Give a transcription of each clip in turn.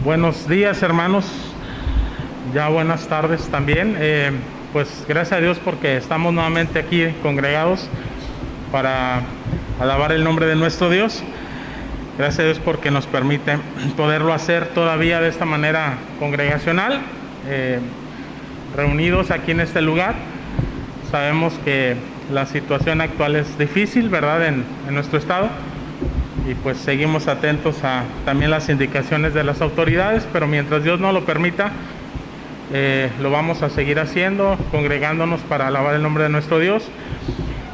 Buenos días, hermanos. Ya buenas tardes también. Pues gracias a Dios porque estamos nuevamente aquí congregados para alabar el nombre de nuestro Dios. Gracias a Dios porque nos permite poderlo hacer todavía de esta manera congregacional, reunidos aquí en este lugar. Sabemos que la situación actual es difícil, ¿verdad?, en nuestro estado. Y pues seguimos atentos a también las indicaciones de las autoridades, pero mientras Dios nos lo permita, lo vamos a seguir haciendo, congregándonos para alabar el nombre de nuestro Dios,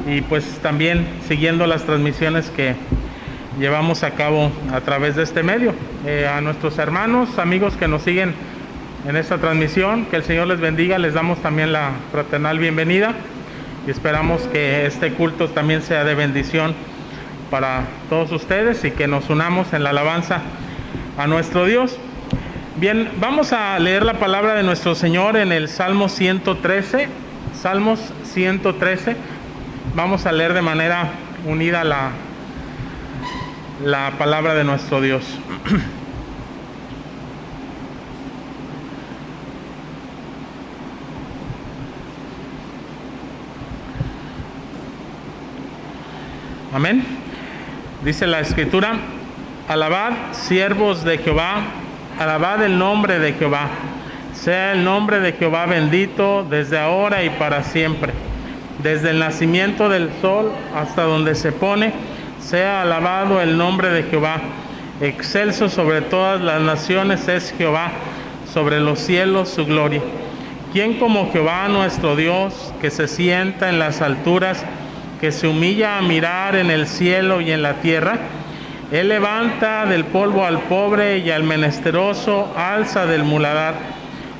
y pues también siguiendo las transmisiones que llevamos a cabo a través de este medio. A nuestros hermanos, amigos que nos siguen en esta transmisión, que el Señor les bendiga. Les damos también la fraternal bienvenida y esperamos que este culto también sea de bendición para todos ustedes y que nos unamos en la alabanza a nuestro Dios. Bien, vamos a leer la palabra de nuestro Señor en el Salmo 113. Salmos 113. Vamos a leer de manera unida la palabra de nuestro Dios. Amén. Dice la Escritura: alabad, siervos de Jehová, alabad el nombre de Jehová. Sea el nombre de Jehová bendito desde ahora y para siempre. Desde el nacimiento del sol hasta donde se pone, sea alabado el nombre de Jehová. Excelso sobre todas las naciones es Jehová, sobre los cielos su gloria. ¿Quién como Jehová nuestro Dios, que se sienta en las alturas, que se humilla a mirar en el cielo y en la tierra? Él levanta del polvo al pobre y al menesteroso alza del muladar,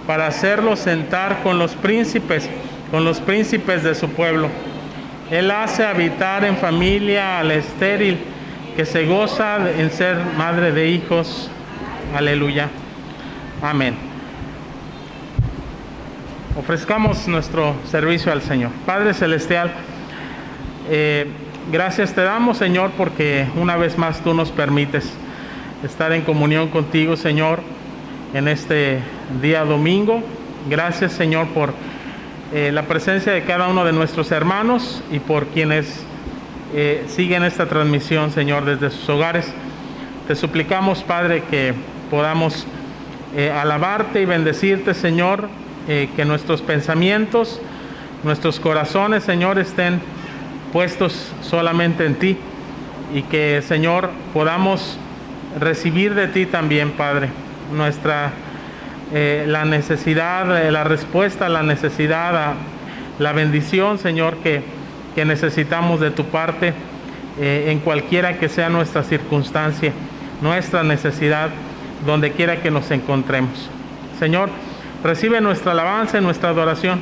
para hacerlo sentar con los príncipes de su pueblo. Él hace habitar en familia al estéril, que se goza en ser madre de hijos. Aleluya. Amén. Ofrezcamos nuestro servicio al Señor. Padre Celestial, gracias te damos, Señor, porque una vez más tú nos permites estar en comunión contigo, Señor, en este día domingo. Gracias, Señor, por la presencia de cada uno de nuestros hermanos y por quienes siguen esta transmisión, Señor, desde sus hogares. Te suplicamos, Padre, que podamos alabarte y bendecirte, Señor, que nuestros pensamientos, nuestros corazones, Señor, estén puestos solamente en ti, y que, Señor, podamos recibir de ti también, Padre, la necesidad, la respuesta a la necesidad, a la bendición, Señor, que necesitamos de tu parte, en cualquiera que sea nuestra circunstancia, nuestra necesidad, donde quiera que nos encontremos. Señor, recibe nuestra alabanza y nuestra adoración,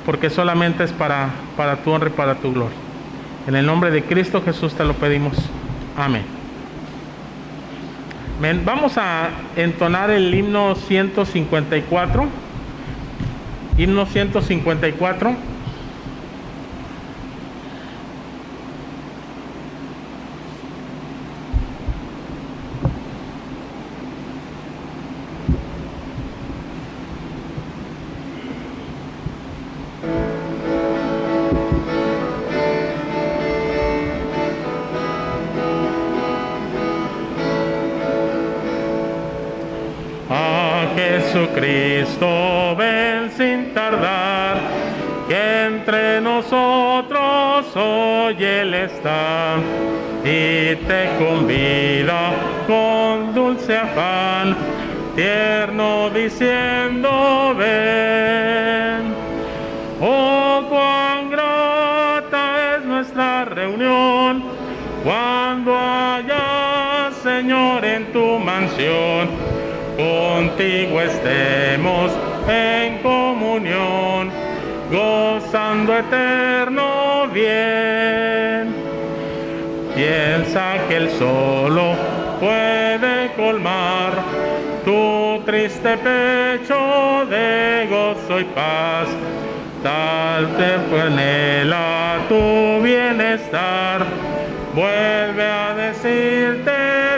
porque solamente es para tu honra y para tu gloria. En el nombre de Cristo Jesús te lo pedimos. Amén. Amén. Vamos a entonar el himno 154. Himno 154. Jesucristo, ven sin tardar, que entre nosotros hoy Él está, y te convida con dulce afán, tierno diciendo ven. Oh, cuán grata es nuestra reunión, cuando haya, Señor, en tu mansión, contigo estemos en comunión, gozando eterno bien. Piensa que Él solo puede colmar tu triste pecho de gozo y paz, tal te anhela tu bienestar, vuelve a decirte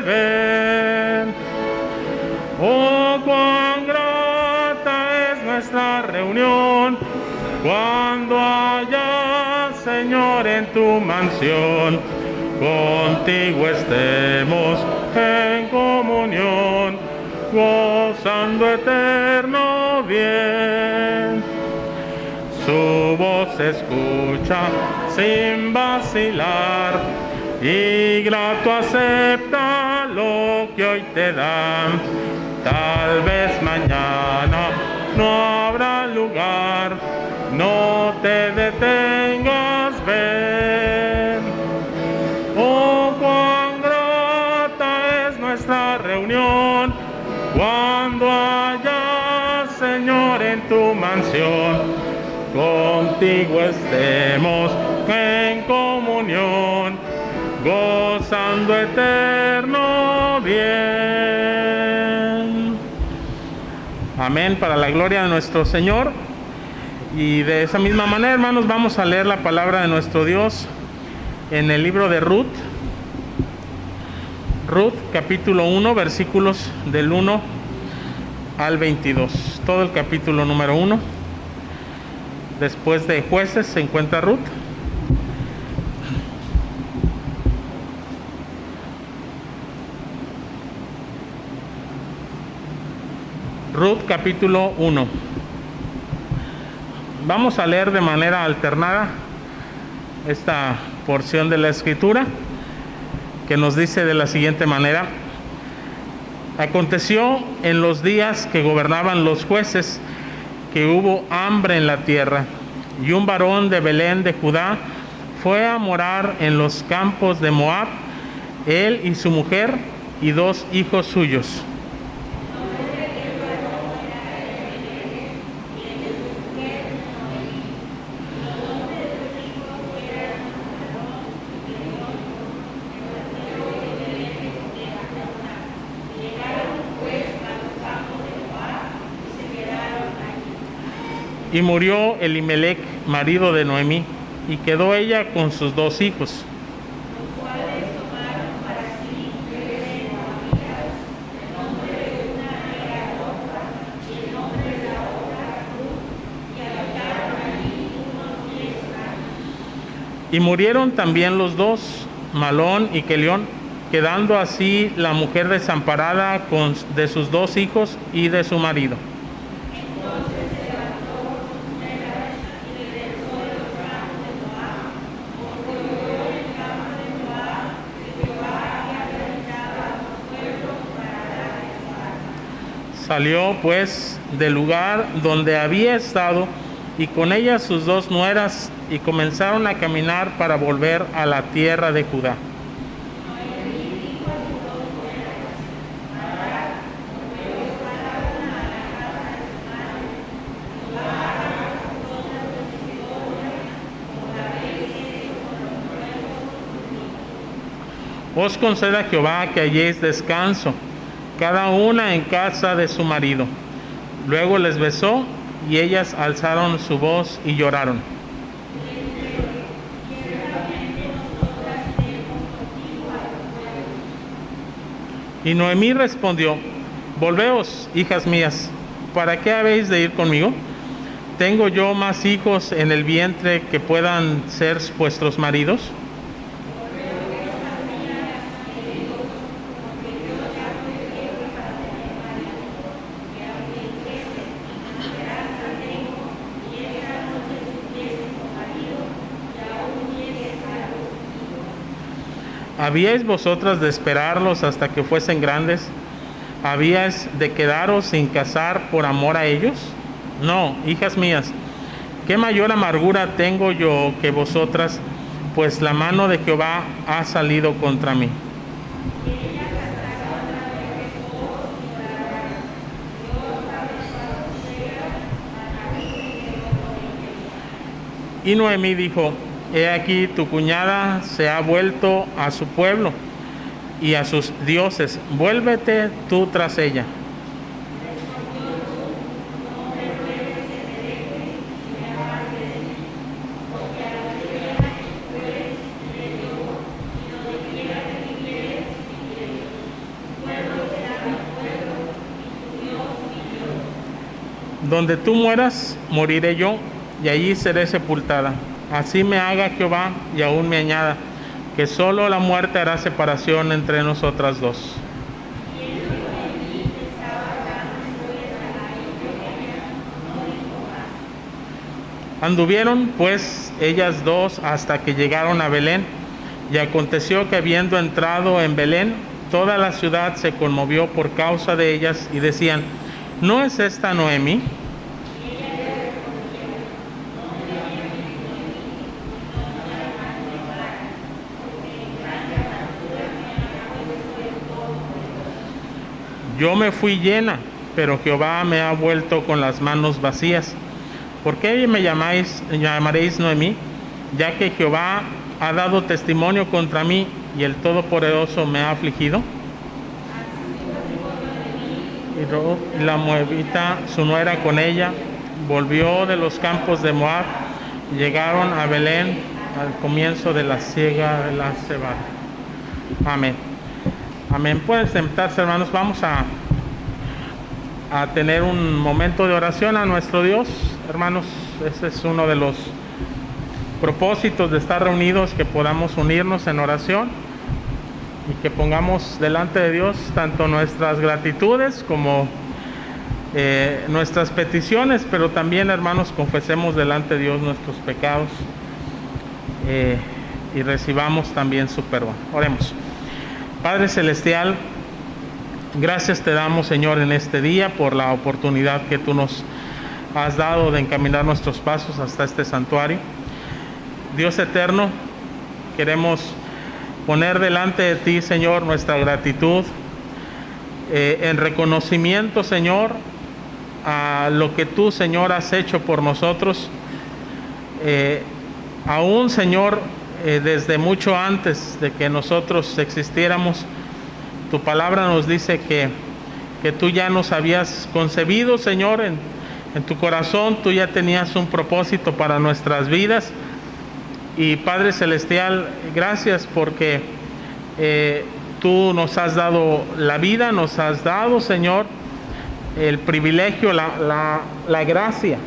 ven. Oh, cuán grata es nuestra reunión, cuando haya, Señor, en tu mansión, contigo estemos en comunión, gozando eterno bien. Su voz se escucha sin vacilar, y grato acepta lo que hoy te dan. Tal vez mañana no habrá lugar, no te detengas, ven. Oh, cuán grata es nuestra reunión, cuando haya, Señor, en tu mansión, contigo estemos en comunión, gozando eterno bien. Amén, para la gloria de nuestro Señor. Y de esa misma manera, hermanos, vamos a leer la palabra de nuestro Dios en el libro de Ruth. Ruth, capítulo 1, versículos del 1 al 22. Todo el capítulo número 1. Después de Jueces se encuentra Ruth. Ruth, capítulo 1. Vamos a leer de manera alternada esta porción de la Escritura, que nos dice de la siguiente manera: aconteció en los días que gobernaban los jueces, que hubo hambre en la tierra, y un varón de Belén de Judá fue a morar en los campos de Moab, él y su mujer y 2 hijos suyos. Y murió Elimelec, marido de Noemí, y quedó ella con sus 2 hijos. Y murieron también los 2, Malón y Quelión, quedando así la mujer desamparada de sus 2 hijos y de su marido. Salió pues del lugar donde había estado, y con ella sus 2 nueras, y comenzaron a caminar para volver a la tierra de Judá. Os conceda Jehová que halléis descanso, cada una en casa de su marido. Luego les besó, y ellas alzaron su voz y lloraron. Y Noemí respondió: volveos, hijas mías, ¿para qué habéis de ir conmigo? ¿Tengo yo más hijos en el vientre que puedan ser vuestros maridos? ¿Habíais vosotras de esperarlos hasta que fuesen grandes? ¿Habíais de quedaros sin casar por amor a ellos? No, hijas mías, ¿qué mayor amargura tengo yo que vosotras? Pues la mano de Jehová ha salido contra mí. Y Noemí dijo: he aquí, tu cuñada se ha vuelto a su pueblo y a sus dioses, vuélvete tú tras ella. Donde tú mueras, moriré yo, y allí seré sepultada. Así me haga Jehová, y aún me añada, que solo la muerte hará separación entre nosotras dos. Anduvieron pues ellas dos hasta que llegaron a Belén, y aconteció que habiendo entrado en Belén, toda la ciudad se conmovió por causa de ellas, y decían: ¿no es esta Noemi? Yo me fui llena, pero Jehová me ha vuelto con las manos vacías. ¿Por qué me llamaréis Noemí? Ya que Jehová ha dado testimonio contra mí, y el Todopoderoso me ha afligido. Y la moabita, su nuera, con ella, volvió de los campos de Moab, y llegaron a Belén al comienzo de la siega de la cebada. Amén. Amén. Pueden sentarse, hermanos. Vamos a tener un momento de oración a nuestro Dios. Hermanos, ese es uno de los propósitos de estar reunidos, que podamos unirnos en oración y que pongamos delante de Dios tanto nuestras gratitudes como nuestras peticiones, pero también, hermanos, confesemos delante de Dios nuestros pecados y recibamos también su perdón. Oremos. Padre Celestial, gracias te damos, Señor, en este día por la oportunidad que tú nos has dado de encaminar nuestros pasos hasta este santuario. Dios eterno, queremos poner delante de ti, Señor, nuestra gratitud en reconocimiento, Señor, a lo que tú, Señor, has hecho por nosotros. Aún, Señor, desde mucho antes de que nosotros existiéramos, tu palabra nos dice que tú ya nos habías concebido, Señor, en tu corazón. Tú ya tenías un propósito para nuestras vidas. Y Padre Celestial, gracias porque tú nos has dado la vida, nos has dado, Señor, el privilegio, la gracia,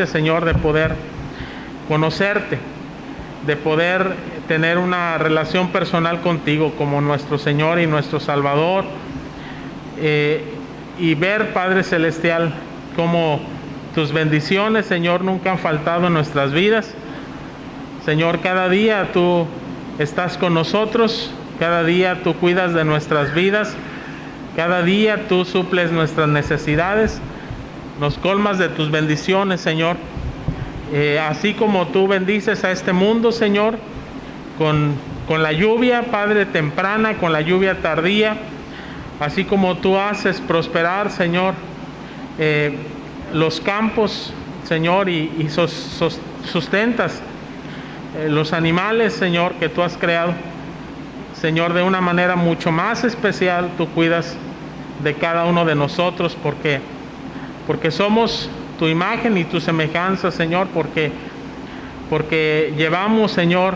Señor, de poder conocerte, de poder tener una relación personal contigo como nuestro Señor y nuestro Salvador, y ver, Padre Celestial, cómo tus bendiciones, Señor, nunca han faltado en nuestras vidas. Señor, cada día tú estás con nosotros, cada día tú cuidas de nuestras vidas, cada día tú suples nuestras necesidades, nos colmas de tus bendiciones, Señor. Así como tú bendices a este mundo, Señor, con la lluvia, Padre, temprana, con la lluvia tardía, así como tú haces prosperar, Señor, los campos, Señor, y sustentas los animales, Señor, que tú has creado, Señor, de una manera mucho más especial. Tú cuidas de cada uno de nosotros porque somos tu imagen y tu semejanza, Señor, porque llevamos, Señor,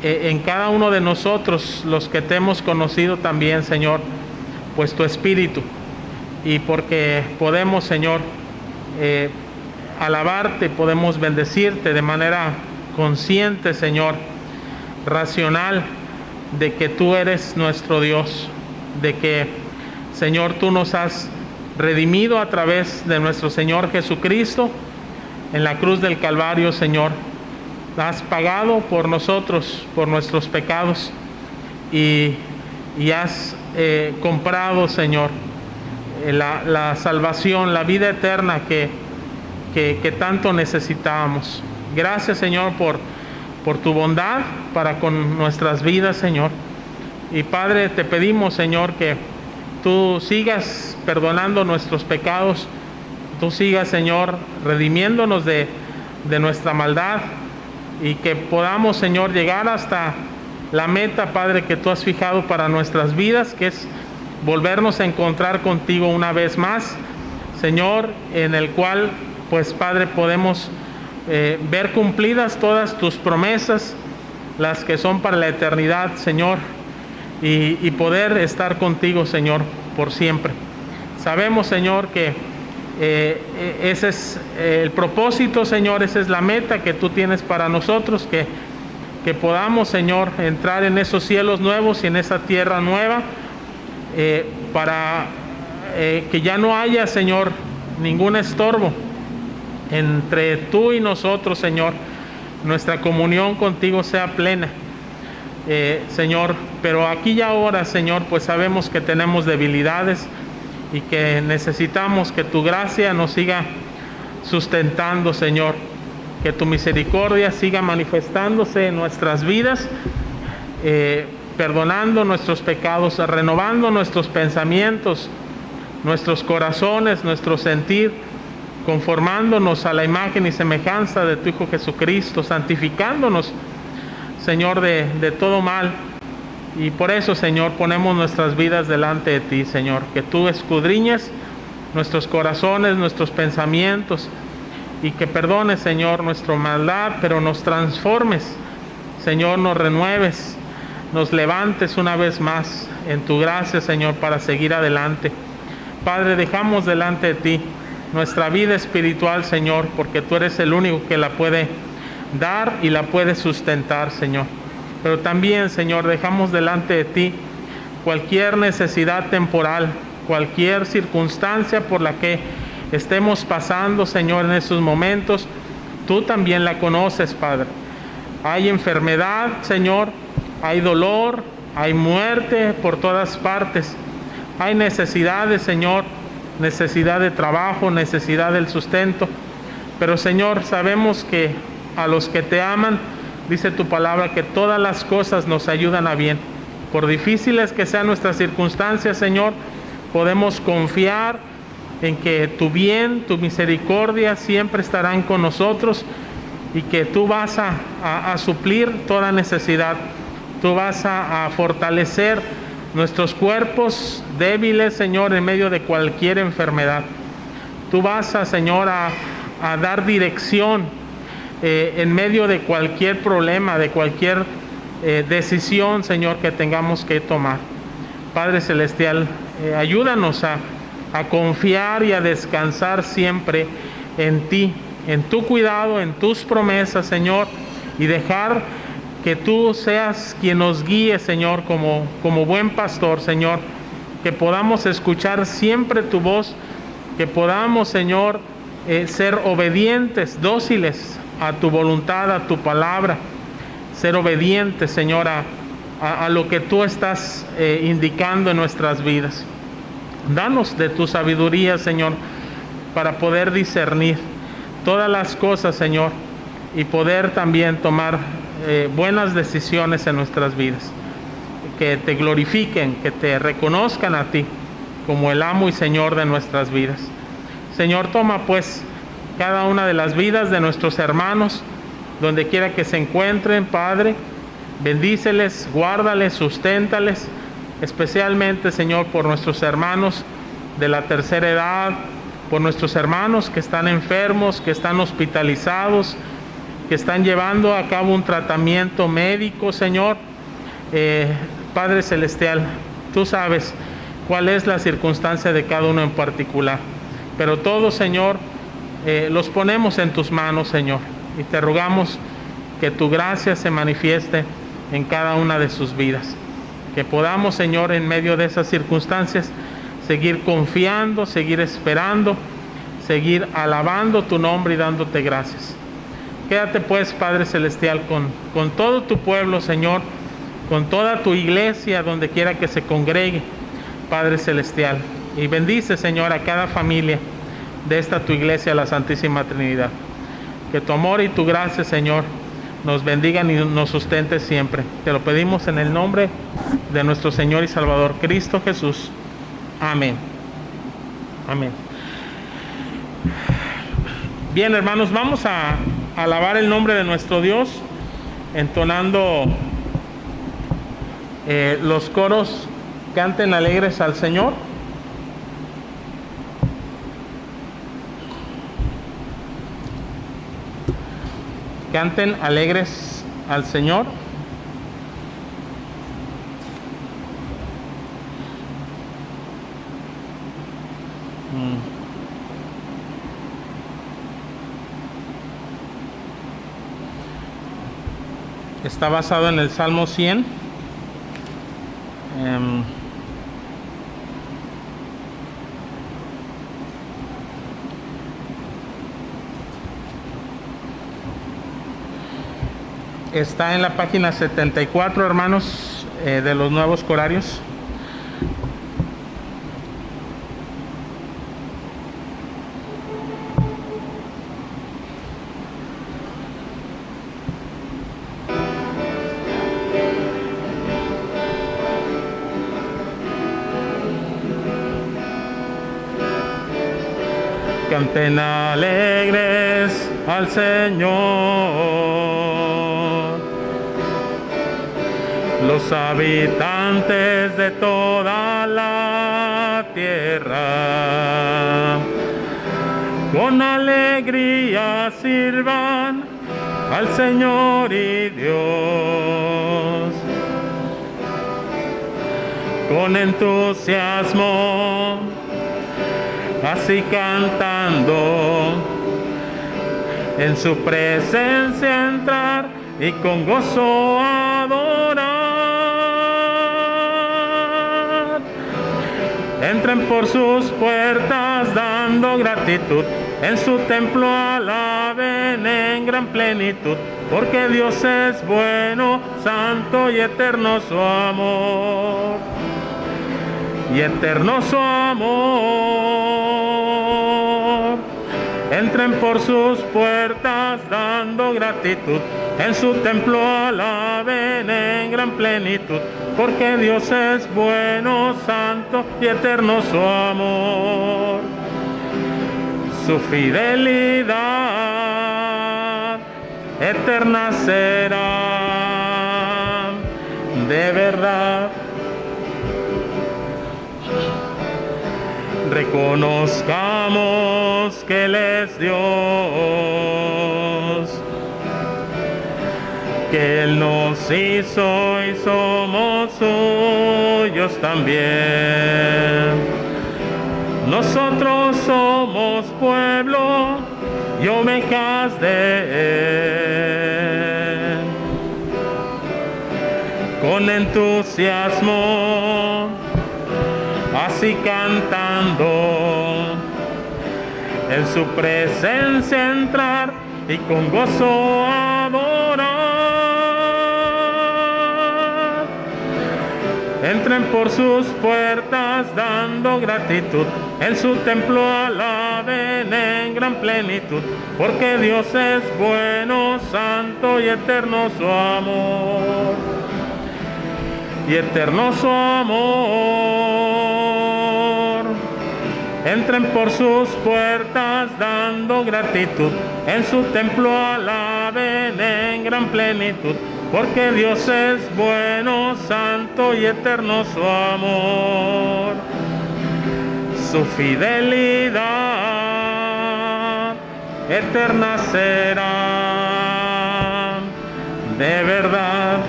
en cada uno de nosotros, los que te hemos conocido también, Señor, pues tu espíritu, y porque podemos, Señor, alabarte, podemos bendecirte de manera consciente, Señor, racional, de que tú eres nuestro Dios, de que, Señor, tú nos has redimido a través de nuestro Señor Jesucristo en la cruz del Calvario, Señor. Has pagado por nosotros, por nuestros pecados, y has comprado, Señor, la salvación, la vida eterna que tanto necesitábamos. Gracias, Señor, por tu bondad para con nuestras vidas, Señor. Y Padre, te pedimos, Señor, que tú sigas perdonando nuestros pecados, tú sigas, Señor, redimiéndonos de nuestra maldad, y que podamos, Señor, llegar hasta la meta, Padre, que tú has fijado para nuestras vidas, que es volvernos a encontrar contigo una vez más, Señor, en el cual, pues, Padre, podemos ver cumplidas todas tus promesas, las que son para la eternidad, Señor, y poder estar contigo, Señor, por siempre. Sabemos, Señor, que Ese es el propósito, Señor, esa es la meta que tú tienes para nosotros, que podamos, Señor, entrar en esos cielos nuevos y en esa tierra nueva, para que ya no haya, Señor, ningún estorbo entre tú y nosotros, Señor. Nuestra comunión contigo sea plena, Señor. Pero aquí y ahora, Señor, pues sabemos que tenemos debilidades y que necesitamos que tu gracia nos siga sustentando, Señor. Que tu misericordia siga manifestándose en nuestras vidas, perdonando nuestros pecados, renovando nuestros pensamientos, nuestros corazones, nuestro sentir, conformándonos a la imagen y semejanza de tu Hijo Jesucristo, santificándonos, Señor, de todo mal. Y por eso, Señor, ponemos nuestras vidas delante de ti, Señor, que tú escudriñes nuestros corazones, nuestros pensamientos, y que perdones, Señor, nuestra maldad, pero nos transformes, Señor, nos renueves, nos levantes una vez más en tu gracia, Señor, para seguir adelante. Padre, dejamos delante de ti nuestra vida espiritual, Señor, porque tú eres el único que la puede dar y la puede sustentar, Señor. Pero también, Señor, dejamos delante de ti cualquier necesidad temporal, cualquier circunstancia por la que estemos pasando, Señor, en esos momentos. Tú también la conoces, Padre. Hay enfermedad, Señor, hay dolor, hay muerte por todas partes. Hay necesidades, Señor, necesidad de trabajo, necesidad del sustento. Pero, Señor, sabemos que a los que te aman, dice tu palabra, que todas las cosas nos ayudan a bien. Por difíciles que sean nuestras circunstancias, Señor, podemos confiar en que tu bien, tu misericordia siempre estarán con nosotros, y que tú vas a suplir toda necesidad. Tú vas a fortalecer nuestros cuerpos débiles, Señor, en medio de cualquier enfermedad. Tú vas Señor, a dar dirección en medio de cualquier problema, de cualquier decisión, Señor, que tengamos que tomar. Padre Celestial, ayúdanos a confiar y a descansar siempre en ti, en tu cuidado, en tus promesas, Señor, y dejar que tú seas quien nos guíe, Señor, como buen pastor, Señor, que podamos escuchar siempre tu voz, que podamos, Señor, ser obedientes, dóciles a tu voluntad, a tu palabra, ser obedientes, Señor, a lo que tú estás indicando en nuestras vidas. Danos de tu sabiduría, Señor, para poder discernir todas las cosas, Señor, y poder también tomar buenas decisiones en nuestras vidas, que te glorifiquen, que te reconozcan a ti como el amo y Señor de nuestras vidas. Señor, toma pues cada una de las vidas de nuestros hermanos, donde quiera que se encuentren, Padre, bendíceles, guárdales, susténtales, especialmente, Señor, por nuestros hermanos de la tercera edad, por nuestros hermanos que están enfermos, que están hospitalizados, que están llevando a cabo un tratamiento médico, Señor. Padre Celestial, tú sabes cuál es la circunstancia de cada uno en particular, pero todos, Señor, los ponemos en tus manos, Señor, y te rogamos que tu gracia se manifieste en cada una de sus vidas, que podamos, Señor, en medio de esas circunstancias, seguir confiando, seguir esperando, seguir alabando tu nombre y dándote gracias. Quédate pues, Padre Celestial, con todo tu pueblo, Señor, con toda tu iglesia, donde quiera que se congregue, Padre Celestial. Y bendice, Señor, a cada familia de esta tu iglesia, la Santísima Trinidad. Que tu amor y tu gracia, Señor, nos bendigan y nos sustente siempre. Te lo pedimos en el nombre de nuestro Señor y Salvador, Cristo Jesús. Amén. Amén. Bien, hermanos, vamos a alabar el nombre de nuestro Dios, entonando los coros Canten alegres al Señor. Canten alegres al Señor. está basado en el Salmo 100. Está en la página 74, hermanos, de los Nuevos Corarios. Canten alegres al Señor los habitantes de toda la tierra. Con alegría sirvan al Señor y Dios. Con entusiasmo, así cantando, en su presencia entrar y con gozo adorar. Entren por sus puertas dando gratitud, en su templo alaben en gran plenitud, porque Dios es bueno, santo y eterno su amor. Y eterno su amor. Entren por sus puertas dando gratitud, en su templo alaben en gran plenitud, porque Dios es bueno, santo y eterno su amor. Su fidelidad eterna será, de verdad. Reconozcamos que Él es Dios, que Él nos hizo y somos suyos también. Nosotros somos pueblo y ovejas de Él. Con entusiasmo, así cantando, en su presencia entrar y con gozo adorar. Entren por sus puertas dando gratitud, en su templo alaben en gran plenitud, porque Dios es bueno, santo y eterno su amor. Y eterno su amor. Entren por sus puertas dando gratitud, en su templo alaben en gran plenitud, porque Dios es bueno, santo y eterno su amor. Su fidelidad eterna será, de verdad.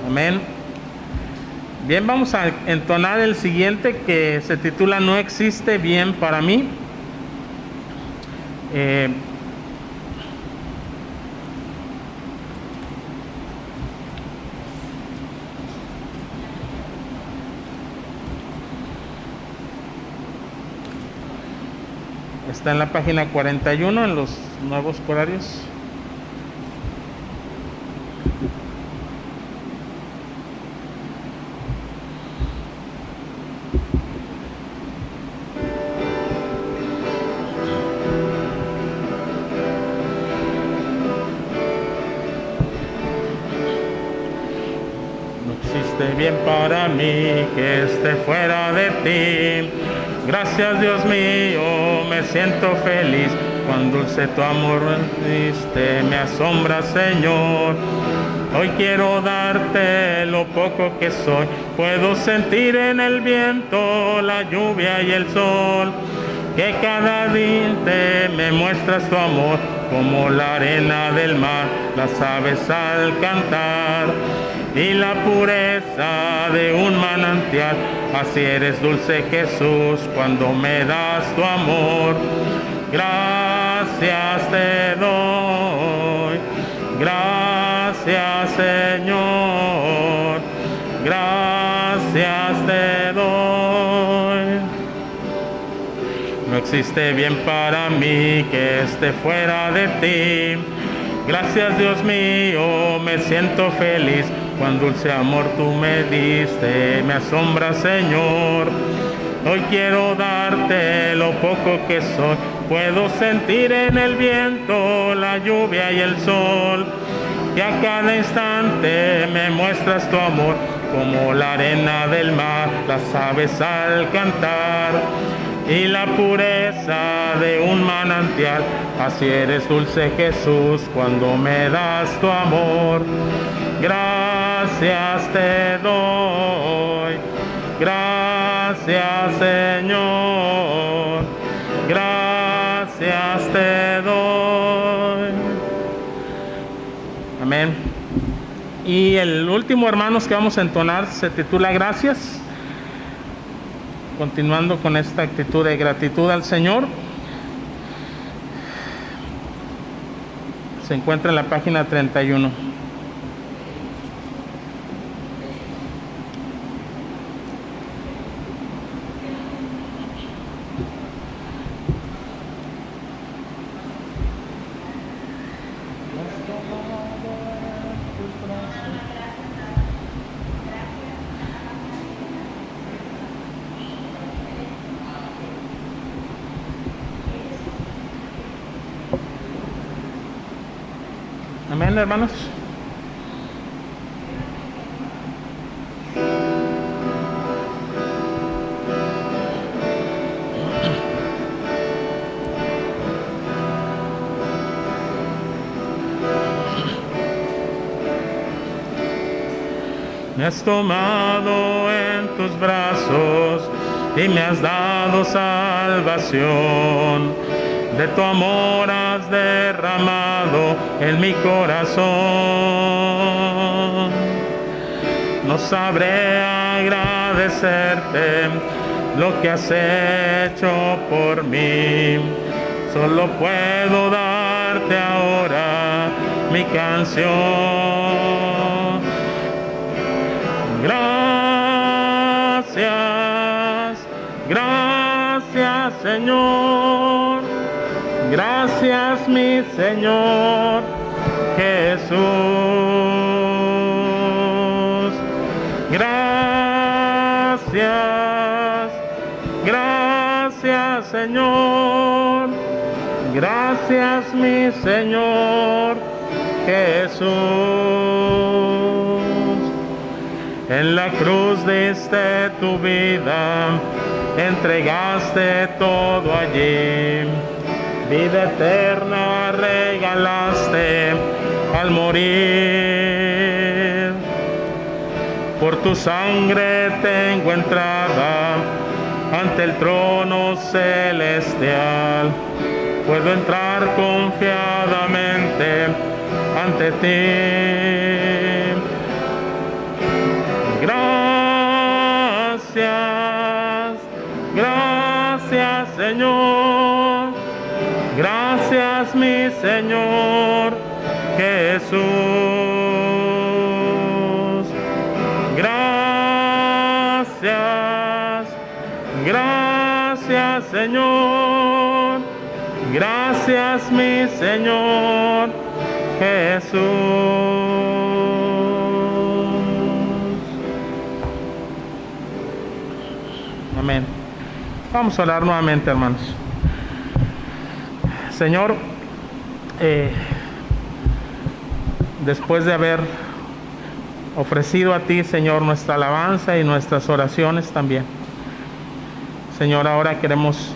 Amén. Bien, vamos a entonar el siguiente, que se titula No existe bien para mí. Está en la página 41 en los Nuevos Corarios. Bien para mí que esté fuera de ti. Gracias, Dios mío, me siento feliz. Cuán dulce tu amor diste, me asombra, Señor. Hoy quiero darte lo poco que soy. Puedo sentir en el viento la lluvia y el sol, que cada día me muestras tu amor, como la arena del mar, las aves al cantar, y la pureza de un manantial. Así eres, dulce Jesús, cuando me das tu amor. Gracias te doy Gracias, Señor, gracias te doy. No existe bien para mí que esté fuera de ti. Gracias, Dios mío, me siento feliz. Cuán dulce amor tú me diste, me asombra, Señor. Hoy quiero darte lo poco que soy. Puedo sentir en el viento la lluvia y el sol. Y a cada instante me muestras tu amor, como la arena del mar, las aves al cantar, y la pureza de un manantial. Así eres, dulce Jesús, cuando me das tu amor. Gracias te doy, gracias, Señor, gracias te doy. Amén. Y el último, hermanos, que vamos a entonar se titula Gracias. Continuando con esta actitud de gratitud al Señor. Se encuentra en la página 31. Amén, hermanos. Me has tomado en tus brazos y me has dado salvación. De tu amor has derramado en mi corazón. No sabré agradecerte lo que has hecho por mí. Solo puedo darte ahora mi canción. Gracias, gracias, Señor. Gracias, mi Señor Jesús. Gracias, gracias, Señor. Gracias, mi Señor Jesús. En la cruz diste tu vida, entregaste todo allí. Vida eterna regalaste al morir. Por tu sangre tengo entrada ante el trono celestial. Puedo entrar confiadamente ante ti. Gracias, gracias, Señor. Gracias, mi Señor Jesús. Gracias, gracias, Señor. Gracias, mi Señor Jesús. Amén. Vamos a orar nuevamente, hermanos. Señor, después de haber ofrecido a ti, Señor, nuestra alabanza y nuestras oraciones también, Señor, ahora queremos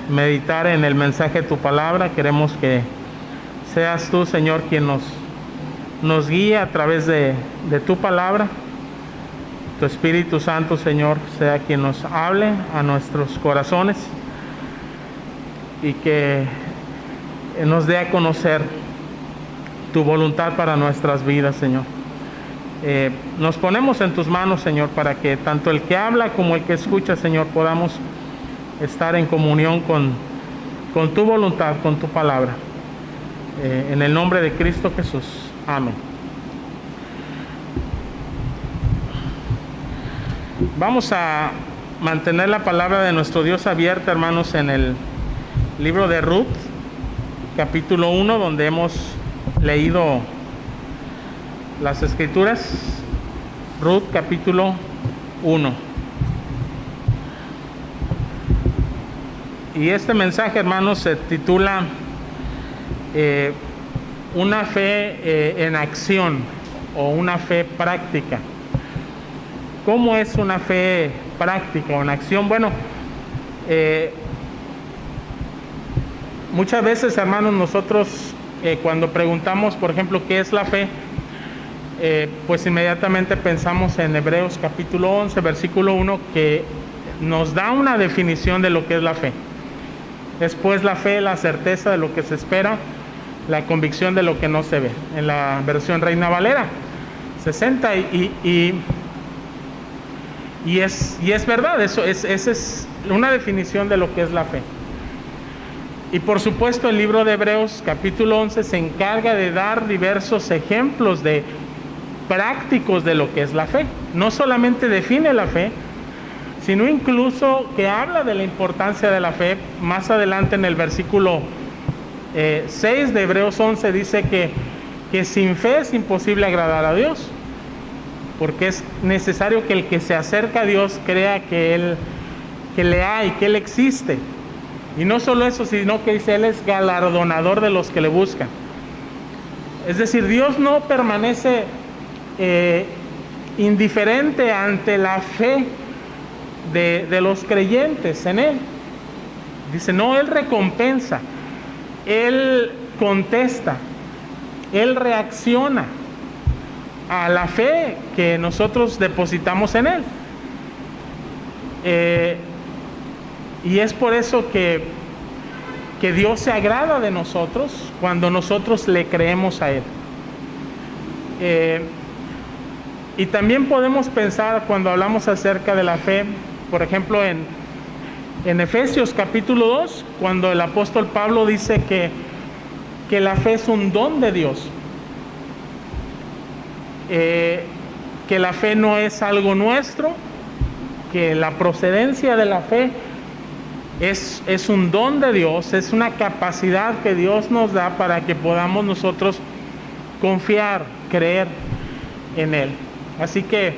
meditar en el mensaje de tu palabra. Queremos que seas tú, Señor, quien nos guíe a través de tu palabra. Tu Espíritu Santo, Señor, sea quien nos hable a nuestros corazones y que nos dé a conocer tu voluntad para nuestras vidas, Señor. Nos ponemos en tus manos, Señor, para que tanto el que habla como el que escucha, Señor, podamos estar en comunión con tu voluntad, con tu palabra. en el nombre de Cristo Jesús. Amén. Vamos a mantener la palabra de nuestro Dios abierta, hermanos, en el libro de Ruth, capítulo 1, donde hemos leído las Escrituras. Ruth, capítulo 1. Y este mensaje, hermanos, se titula una fe en acción, o una fe práctica. ¿Cómo es una fe práctica o en acción? Bueno, muchas veces, hermanos, nosotros cuando preguntamos, por ejemplo, ¿qué es la fe? Pues inmediatamente pensamos en Hebreos capítulo 11, versículo 1, que nos da una definición de lo que es la fe. Después, la fe, la certeza de lo que se espera, la convicción de lo que no se ve, en la versión Reina Valera 60. Y es verdad, esa es una definición de lo que es la fe. Y por supuesto, el libro de Hebreos capítulo 11 se encarga de dar diversos ejemplos prácticos de lo que es la fe. No solamente define la fe, sino incluso que habla de la importancia de la fe. Más adelante, en el versículo 6 de Hebreos 11, dice que sin fe es imposible agradar a Dios, porque es necesario que el que se acerca a Dios crea que le hay, que Él existe. Y no solo eso, sino que dice, Él es galardonador de los que le buscan. Es decir, Dios no permanece indiferente ante la fe de los creyentes en Él. Dice, no, Él recompensa, Él contesta, Él reacciona a la fe que nosotros depositamos en Él. Y es por eso que Dios se agrada de nosotros cuando nosotros le creemos a Él. Y también podemos pensar, cuando hablamos acerca de la fe, por ejemplo, en Efesios capítulo 2, cuando el apóstol Pablo dice que la fe es un don de Dios. Que la fe no es algo nuestro, que la procedencia de la fe es un don de Dios, es una capacidad que Dios nos da para que podamos nosotros confiar, creer en Él. Así que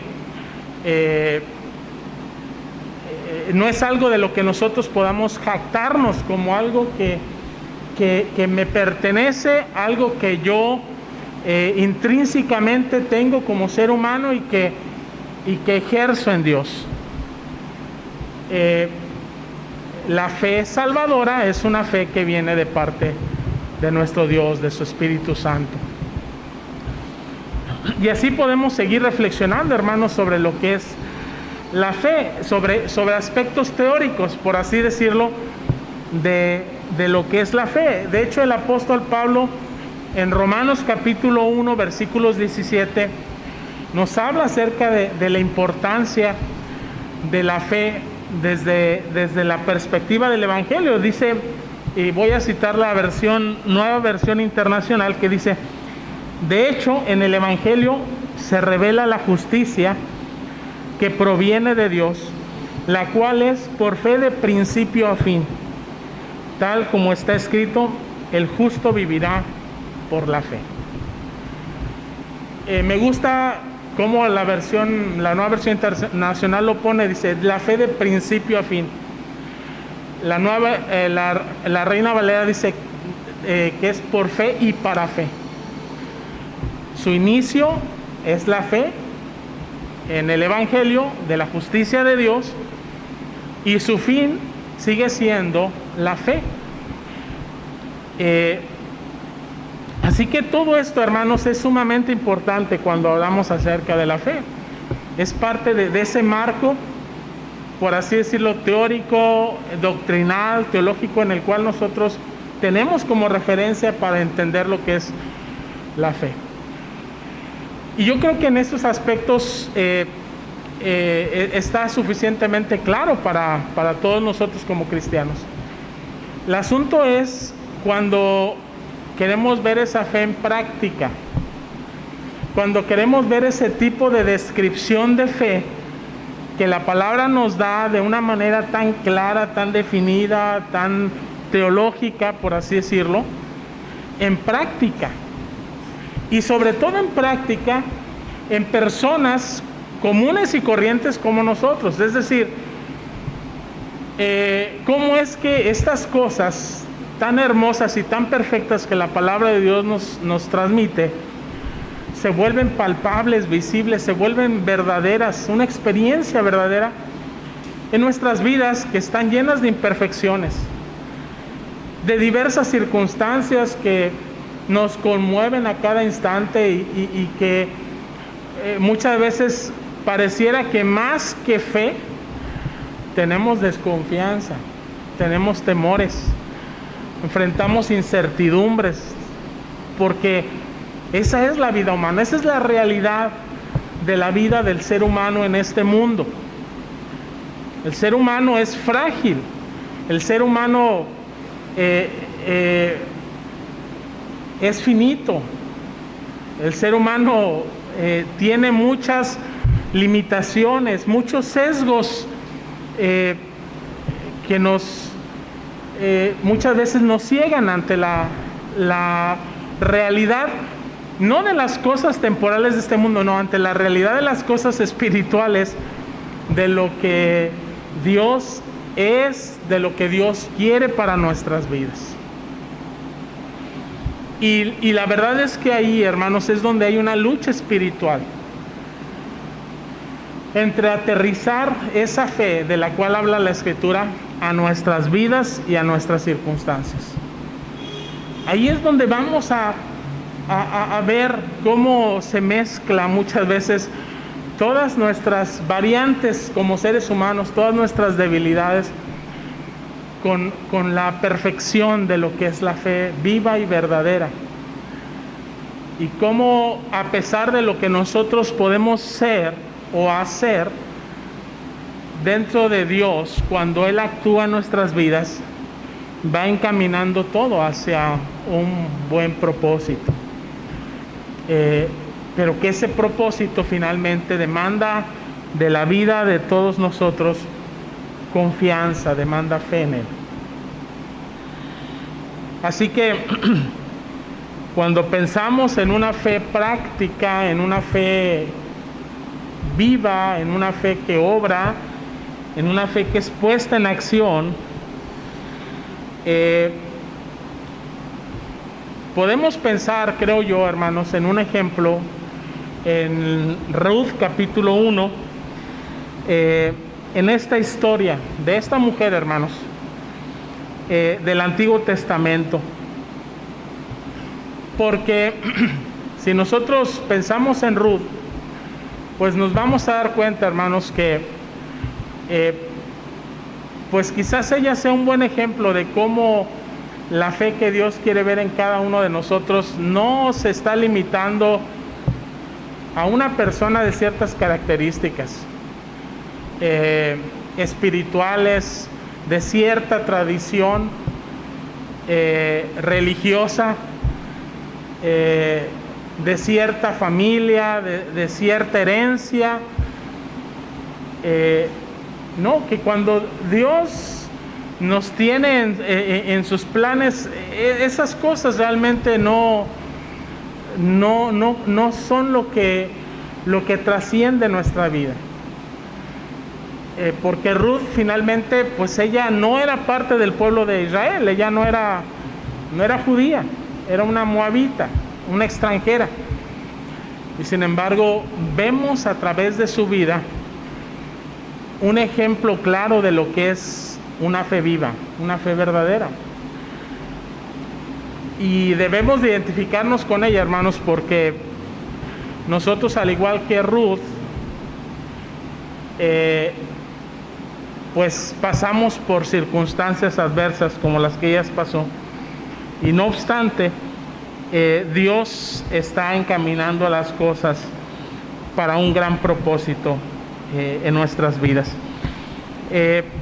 no es algo de lo que nosotros podamos jactarnos como algo que me pertenece, algo que yo intrínsecamente tengo como ser humano y que ejerzo en Dios. La fe salvadora es una fe que viene de parte de nuestro Dios, de su Espíritu Santo. Y así podemos seguir reflexionando, hermanos, sobre lo que es la fe, sobre aspectos teóricos, por así decirlo, de lo que es la fe. De hecho, el apóstol Pablo, en Romanos capítulo 1, versículos 17, nos habla acerca de la importancia de la fe desde la perspectiva del Evangelio. Dice, y voy a citar la nueva versión internacional, que dice: de hecho, en el Evangelio se revela la justicia que proviene de Dios, la cual es por fe de principio a fin, tal como está escrito: el justo vivirá por la fe. Me gusta cómo la nueva versión internacional lo pone, dice, la fe de principio a fin. La Reina Valera dice que es por fe y para fe. Su inicio es la fe en el Evangelio de la justicia de Dios, y su fin sigue siendo la fe. Así que todo esto, hermanos, es sumamente importante cuando hablamos acerca de la fe. Es parte de ese marco, por así decirlo, teórico, doctrinal, teológico, en el cual nosotros tenemos como referencia para entender lo que es la fe. Y yo creo que en estos aspectos está suficientemente claro para todos nosotros como cristianos. El asunto es cuando queremos ver esa fe en práctica, cuando queremos ver ese tipo de descripción de fe que la palabra nos da de una manera tan clara, tan definida, tan teológica, por así decirlo, en práctica. Y sobre todo en práctica, en personas comunes y corrientes como nosotros. Es decir, ¿cómo es que estas cosas tan hermosas y tan perfectas que la palabra de Dios nos transmite se vuelven palpables, visibles, se vuelven verdaderas, una experiencia verdadera en nuestras vidas que están llenas de imperfecciones, de diversas circunstancias que nos conmueven a cada instante y que muchas veces pareciera que más que fe tenemos desconfianza, tenemos temores, enfrentamos incertidumbres, porque esa es la vida humana, esa es la realidad de la vida del ser humano en este mundo. El ser humano es frágil, el ser humano es finito, el ser humano tiene muchas limitaciones, muchos sesgos que muchas veces nos ciegan ante la realidad, no de las cosas temporales de este mundo, no, ante la realidad de las cosas espirituales, de lo que Dios es, de lo que Dios quiere para nuestras vidas. Y la verdad es que ahí, hermanos, es donde hay una lucha espiritual entre aterrizar esa fe de la cual habla la Escritura a nuestras vidas y a nuestras circunstancias. Ahí es donde vamos a ver cómo se mezcla muchas veces todas nuestras variantes como seres humanos, todas nuestras debilidades, con la perfección de lo que es la fe viva y verdadera. Y cómo, a pesar de lo que nosotros podemos ser o hacer dentro de Dios, cuando Él actúa en nuestras vidas, va encaminando todo hacia un buen propósito. Pero que ese propósito finalmente demanda de la vida de todos nosotros confianza, demanda fe en Él. Así que cuando pensamos en una fe práctica, en una fe viva, en una fe que obra, en una fe que es puesta en acción, podemos pensar, creo yo, hermanos, en un ejemplo en Ruth capítulo 1, en esta historia de esta mujer, hermanos, del Antiguo Testamento. Porque si nosotros pensamos en Ruth, pues nos vamos a dar cuenta, hermanos, que pues quizás ella sea un buen ejemplo de cómo la fe que Dios quiere ver en cada uno de nosotros no se está limitando a una persona de ciertas características espirituales, de cierta tradición religiosa, de cierta familia, de cierta herencia. No, que cuando Dios nos tiene en sus planes, esas cosas realmente no son lo que trasciende nuestra vida. Porque Ruth finalmente, pues ella no era parte del pueblo de Israel, ella no era judía, era una moabita, una extranjera. Y sin embargo, vemos a través de su vida un ejemplo claro de lo que es una fe viva, una fe verdadera. Y debemos de identificarnos con ella, hermanos, porque nosotros, al igual que Ruth, pues pasamos por circunstancias adversas como las que ella pasó. Y no obstante, Dios está encaminando a las cosas para un gran propósito en nuestras vidas.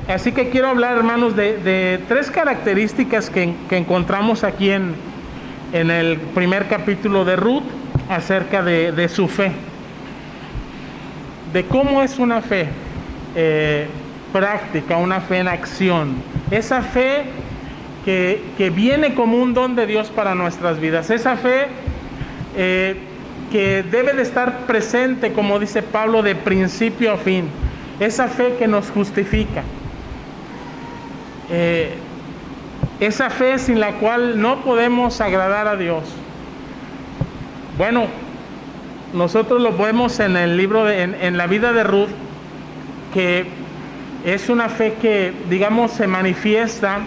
Así que quiero hablar, hermanos, de tres características que encontramos aquí en en el primer capítulo de Ruth acerca de su fe, de cómo es una fe práctica, una fe en acción, esa fe que viene como un don de Dios para nuestras vidas, esa fe que debe de estar presente, como dice Pablo, de principio a fin, esa fe que nos justifica, esa fe sin la cual no podemos agradar a Dios. Bueno, nosotros lo vemos en el libro, en la vida de Ruth, que es una fe que, digamos, se manifiesta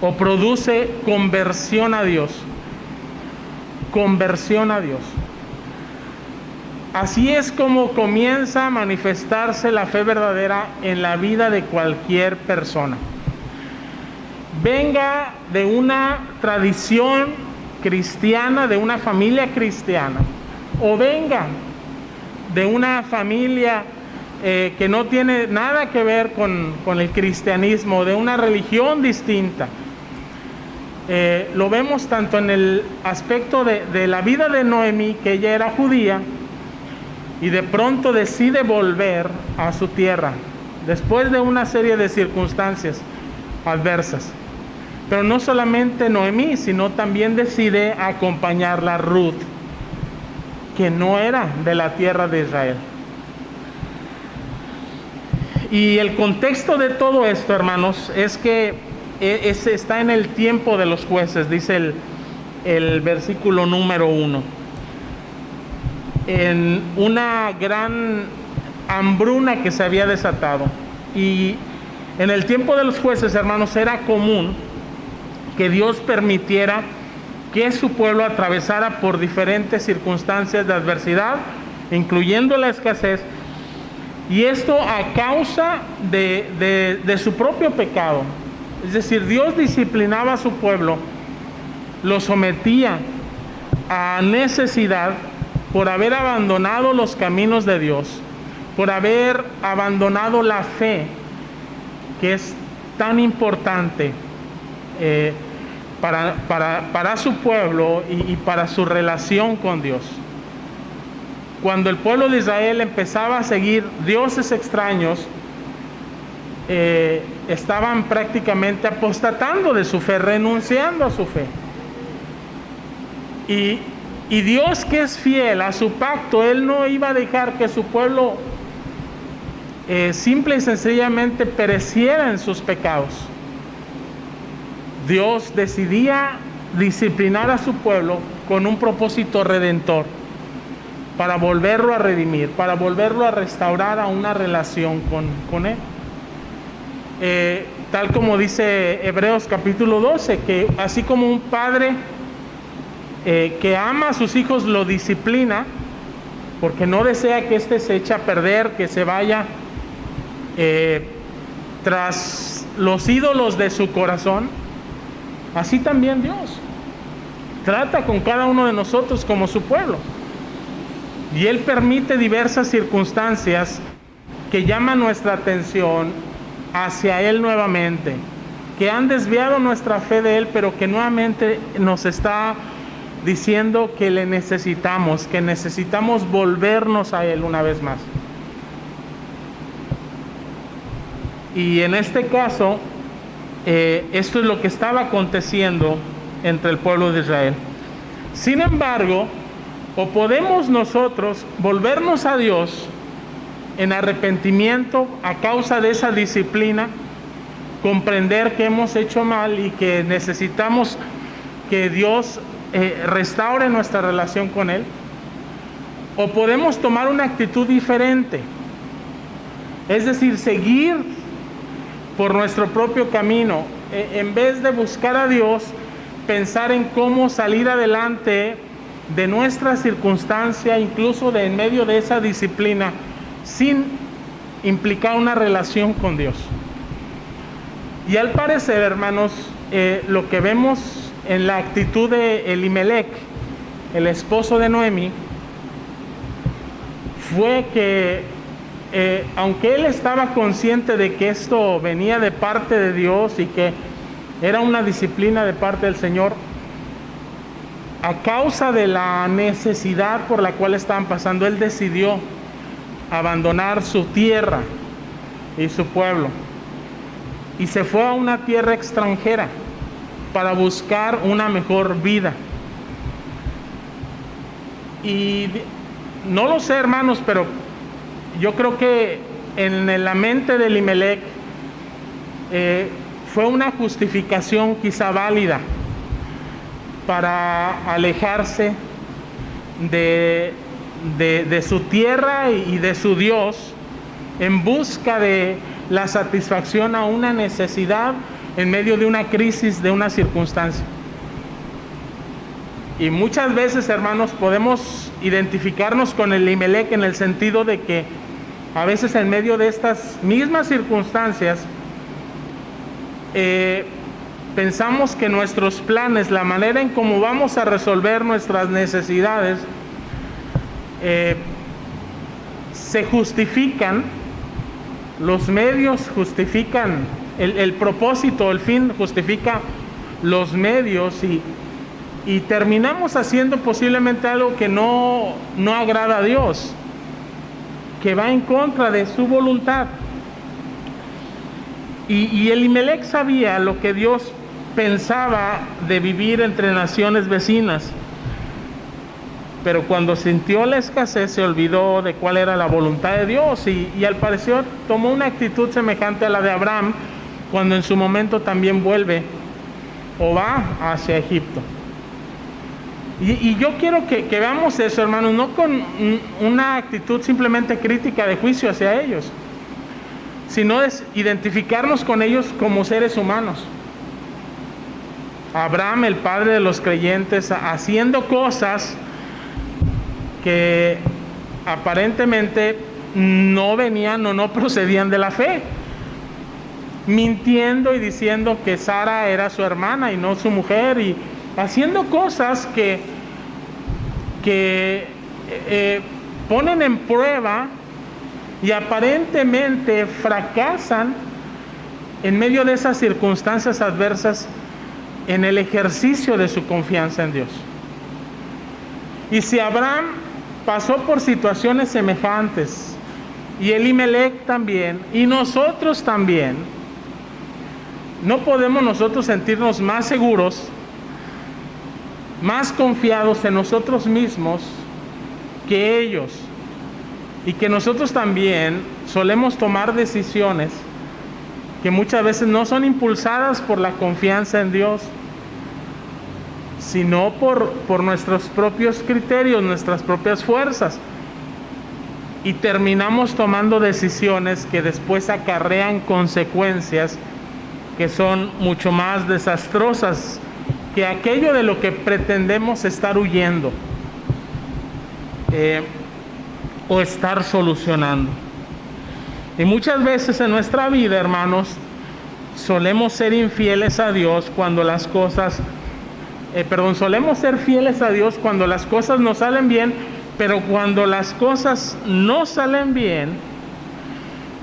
o produce conversión a Dios. Conversión a Dios. Así es como comienza a manifestarse la fe verdadera en la vida de cualquier persona. Venga de una tradición cristiana, de una familia cristiana, o venga de una familia que no tiene nada que ver con el cristianismo, de una religión distinta. Lo vemos tanto en el aspecto de la vida de Noemí, que ella era judía y de pronto decide volver a su tierra después de una serie de circunstancias adversas. Pero no solamente Noemí, sino también decide acompañarla Ruth, que no era de la tierra de Israel. Y el contexto de todo esto, hermanos, es que está en el tiempo de los jueces, dice el versículo número 1. En una gran hambruna que se había desatado. Y en el tiempo de los jueces, hermanos, era común que Dios permitiera que su pueblo atravesara por diferentes circunstancias de adversidad, incluyendo la escasez, y esto a causa de su propio pecado. Es decir, Dios disciplinaba a su pueblo, lo sometía a necesidad por haber abandonado los caminos de Dios, por haber abandonado la fe, que es tan importante para su pueblo y para su relación con Dios. Cuando el pueblo de Israel empezaba a seguir dioses extraños, estaban prácticamente apostatando de su fe, renunciando a su fe. Y Dios, que es fiel a su pacto, Él no iba a dejar que su pueblo simple y sencillamente pereciera en sus pecados. Dios decidía disciplinar a su pueblo con un propósito redentor, para volverlo a redimir, para volverlo a restaurar a una relación con Él. Tal como dice Hebreos capítulo 12, que así como un padre que ama a sus hijos lo disciplina, porque no desea que éste se eche a perder, que se vaya tras los ídolos de su corazón, así también Dios trata con cada uno de nosotros como su pueblo. Y Él permite diversas circunstancias que llaman nuestra atención hacia Él nuevamente, que han desviado nuestra fe de Él, pero que nuevamente nos está diciendo que le necesitamos, que necesitamos volvernos a Él una vez más. Y en este caso, esto es lo que estaba aconteciendo entre el pueblo de Israel. Sin embargo, o podemos nosotros volvernos a Dios en arrepentimiento a causa de esa disciplina, comprender que hemos hecho mal y que necesitamos que Dios restaure nuestra relación con Él, o podemos tomar una actitud diferente, es decir, seguir por nuestro propio camino, en vez de buscar a Dios, pensar en cómo salir adelante de nuestra circunstancia, incluso de en medio de esa disciplina, sin implicar una relación con Dios. Y al parecer, hermanos, lo que vemos en la actitud de Elimelech, el esposo de Noemí, fue que aunque él estaba consciente de que esto venía de parte de Dios y que era una disciplina de parte del Señor, a causa de la necesidad por la cual estaban pasando, él decidió abandonar su tierra y su pueblo y se fue a una tierra extranjera para buscar una mejor vida. Y no lo sé, hermanos, pero yo creo que en la mente de Elimelec fue una justificación quizá válida para alejarse de su tierra y de su Dios en busca de la satisfacción a una necesidad en medio de una crisis, de una circunstancia. Y muchas veces, hermanos, podemos identificarnos con Elimelec en el sentido de que a veces en medio de estas mismas circunstancias pensamos que nuestros planes, la manera en cómo vamos a resolver nuestras necesidades, se justifican, los medios justifican, el propósito, el fin justifica los medios y terminamos haciendo posiblemente algo que no agrada a Dios, que va en contra de su voluntad. Y Elimelec sabía lo que Dios pensaba de vivir entre naciones vecinas, pero cuando sintió la escasez se olvidó de cuál era la voluntad de Dios y al parecer tomó una actitud semejante a la de Abraham cuando en su momento también vuelve o va hacia Egipto. Y yo quiero que veamos eso, hermanos, no con una actitud simplemente crítica de juicio hacia ellos, sino es identificarnos con ellos como seres humanos. Abraham, el padre de los creyentes, haciendo cosas que aparentemente no venían o no procedían de la fe, mintiendo y diciendo que Sara era su hermana y no su mujer, y haciendo cosas que ponen en prueba y aparentemente fracasan en medio de esas circunstancias adversas en el ejercicio de su confianza en Dios. Y si Abraham pasó por situaciones semejantes, y Elimelec también, y nosotros también, no podemos nosotros sentirnos más seguros, más confiados en nosotros mismos que ellos, y que nosotros también solemos tomar decisiones que muchas veces no son impulsadas por la confianza en Dios, sino por nuestros propios criterios, nuestras propias fuerzas, y terminamos tomando decisiones que después acarrean consecuencias que son mucho más desastrosas que aquello de lo que pretendemos estar huyendo o estar solucionando. Y muchas veces en nuestra vida, hermanos, solemos ser infieles a Dios cuando las cosas, solemos ser fieles a Dios cuando las cosas nos salen bien, pero cuando las cosas no salen bien,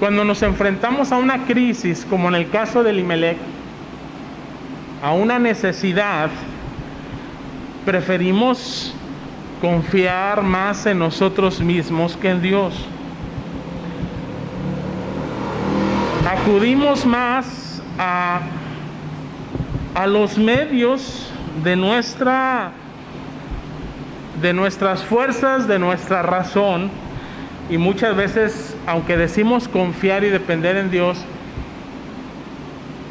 cuando nos enfrentamos a una crisis, como en el caso de Elimelec, a una necesidad, preferimos confiar más en nosotros mismos que en Dios. Acudimos más a los medios de nuestras fuerzas, de nuestra razón, y muchas veces, aunque decimos confiar y depender en Dios,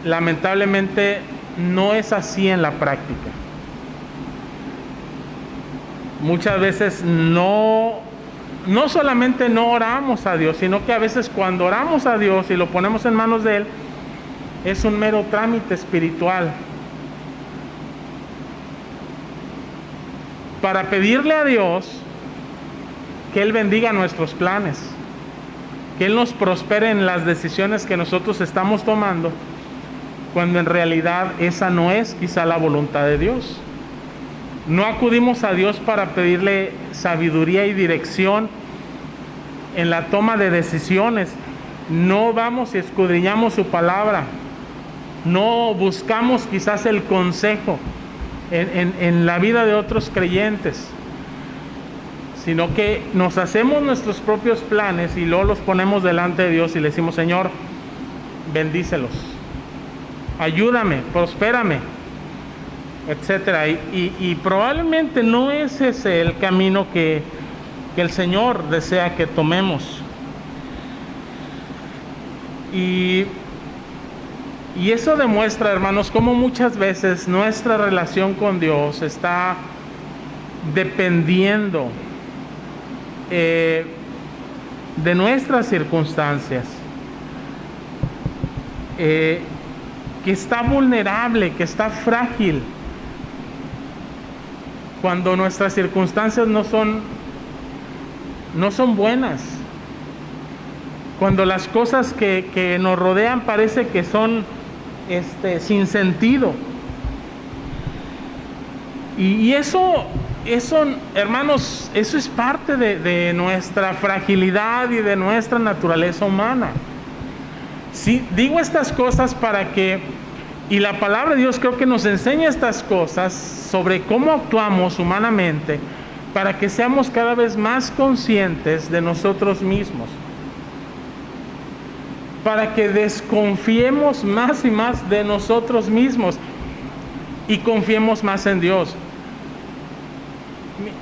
lamentablemente no es así en la práctica. Muchas veces no solamente no oramos a Dios, sino que a veces cuando oramos a Dios y lo ponemos en manos de Él, es un mero trámite espiritual para pedirle a Dios que Él bendiga nuestros planes, que Él nos prospere en las decisiones que nosotros estamos tomando, cuando en realidad esa no es quizá la voluntad de Dios. No acudimos a Dios para pedirle sabiduría y dirección en la toma de decisiones. No vamos y escudriñamos su palabra. No buscamos quizás el consejo en la vida de otros creyentes, sino que nos hacemos nuestros propios planes y luego los ponemos delante de Dios y le decimos: Señor, bendícelos, ayúdame, prospérame, etcétera. Y probablemente no es ese el camino que el Señor desea que tomemos. Y eso demuestra, hermanos, cómo muchas veces nuestra relación con Dios está dependiendo de nuestras circunstancias, que está vulnerable, que está frágil, cuando nuestras circunstancias no son buenas, cuando las cosas que nos rodean parece que son sin sentido. Y eso, hermanos, eso es parte de nuestra fragilidad y de nuestra naturaleza humana. Sí, digo estas cosas para que, y la palabra de Dios creo que nos enseña estas cosas sobre cómo actuamos humanamente, para que seamos cada vez más conscientes de nosotros mismos, para que desconfiemos más y más de nosotros mismos y confiemos más en Dios.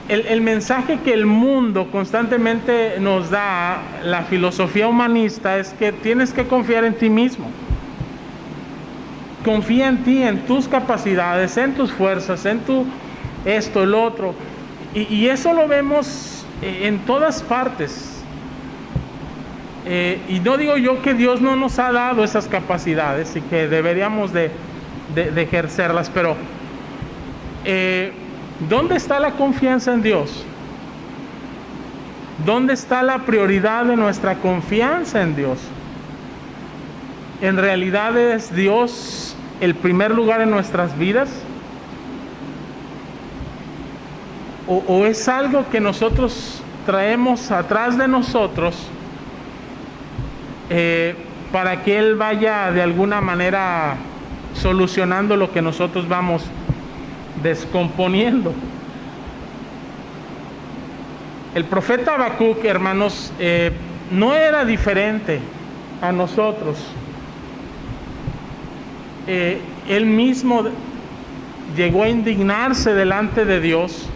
El mensaje que el mundo constantemente nos da, la filosofía humanista, es que tienes que confiar en ti mismo. Confía en ti, en tus capacidades, en tus fuerzas, en tu esto, el otro. Y eso lo vemos en todas partes. Y no digo yo que Dios no nos ha dado esas capacidades y que deberíamos de ejercerlas, pero ¿dónde está la confianza en Dios? ¿Dónde está la prioridad de nuestra confianza en Dios? ¿En realidad es Dios el primer lugar en nuestras vidas? ¿O es algo que nosotros traemos atrás de nosotros para que Él vaya de alguna manera solucionando lo que nosotros vamos descomponiendo? El profeta Habacuc, hermanos, no era diferente a nosotros. Él mismo llegó a indignarse delante de Dios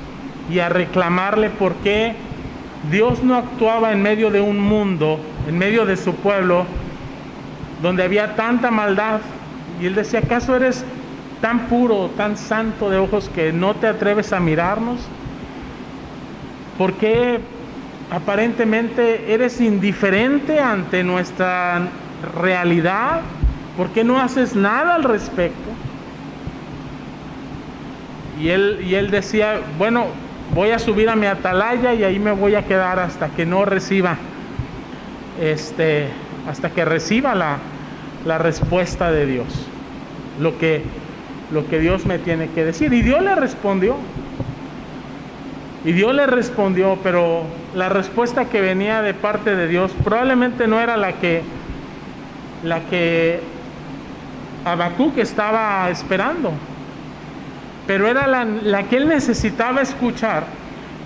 y a reclamarle por qué Dios no actuaba en medio de un mundo, en medio de su pueblo, donde había tanta maldad. Y él decía: ¿acaso eres tan puro, tan santo de ojos que no te atreves a mirarnos? ¿Por qué aparentemente eres indiferente ante nuestra realidad? ¿Por qué no haces nada al respecto? Y él decía: bueno, voy a subir a mi atalaya y ahí me voy a quedar hasta que no reciba hasta que reciba la respuesta de Dios, lo que Dios me tiene que decir. Y Dios le respondió, pero la respuesta que venía de parte de Dios probablemente no era la que Habacuc estaba esperando, pero era la que él necesitaba escuchar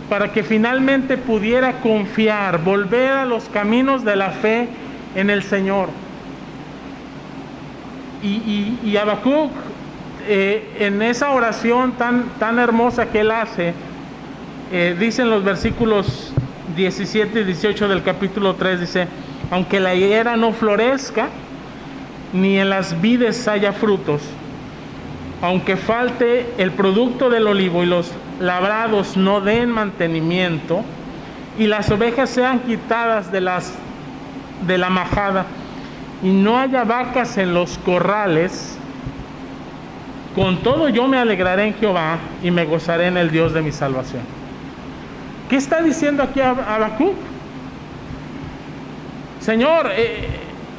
para que finalmente pudiera confiar, volver a los caminos de la fe en el Señor. Y Habacuc, en esa oración tan hermosa que él hace, dicen los versículos 17 y 18 del capítulo 3, dice: aunque la higuera no florezca, ni en las vides haya frutos, aunque falte el producto del olivo y los labrados no den mantenimiento, y las ovejas sean quitadas de la majada, y no haya vacas en los corrales, con todo yo me alegraré en Jehová y me gozaré en el Dios de mi salvación. ¿Qué está diciendo aquí Habacuc? Señor,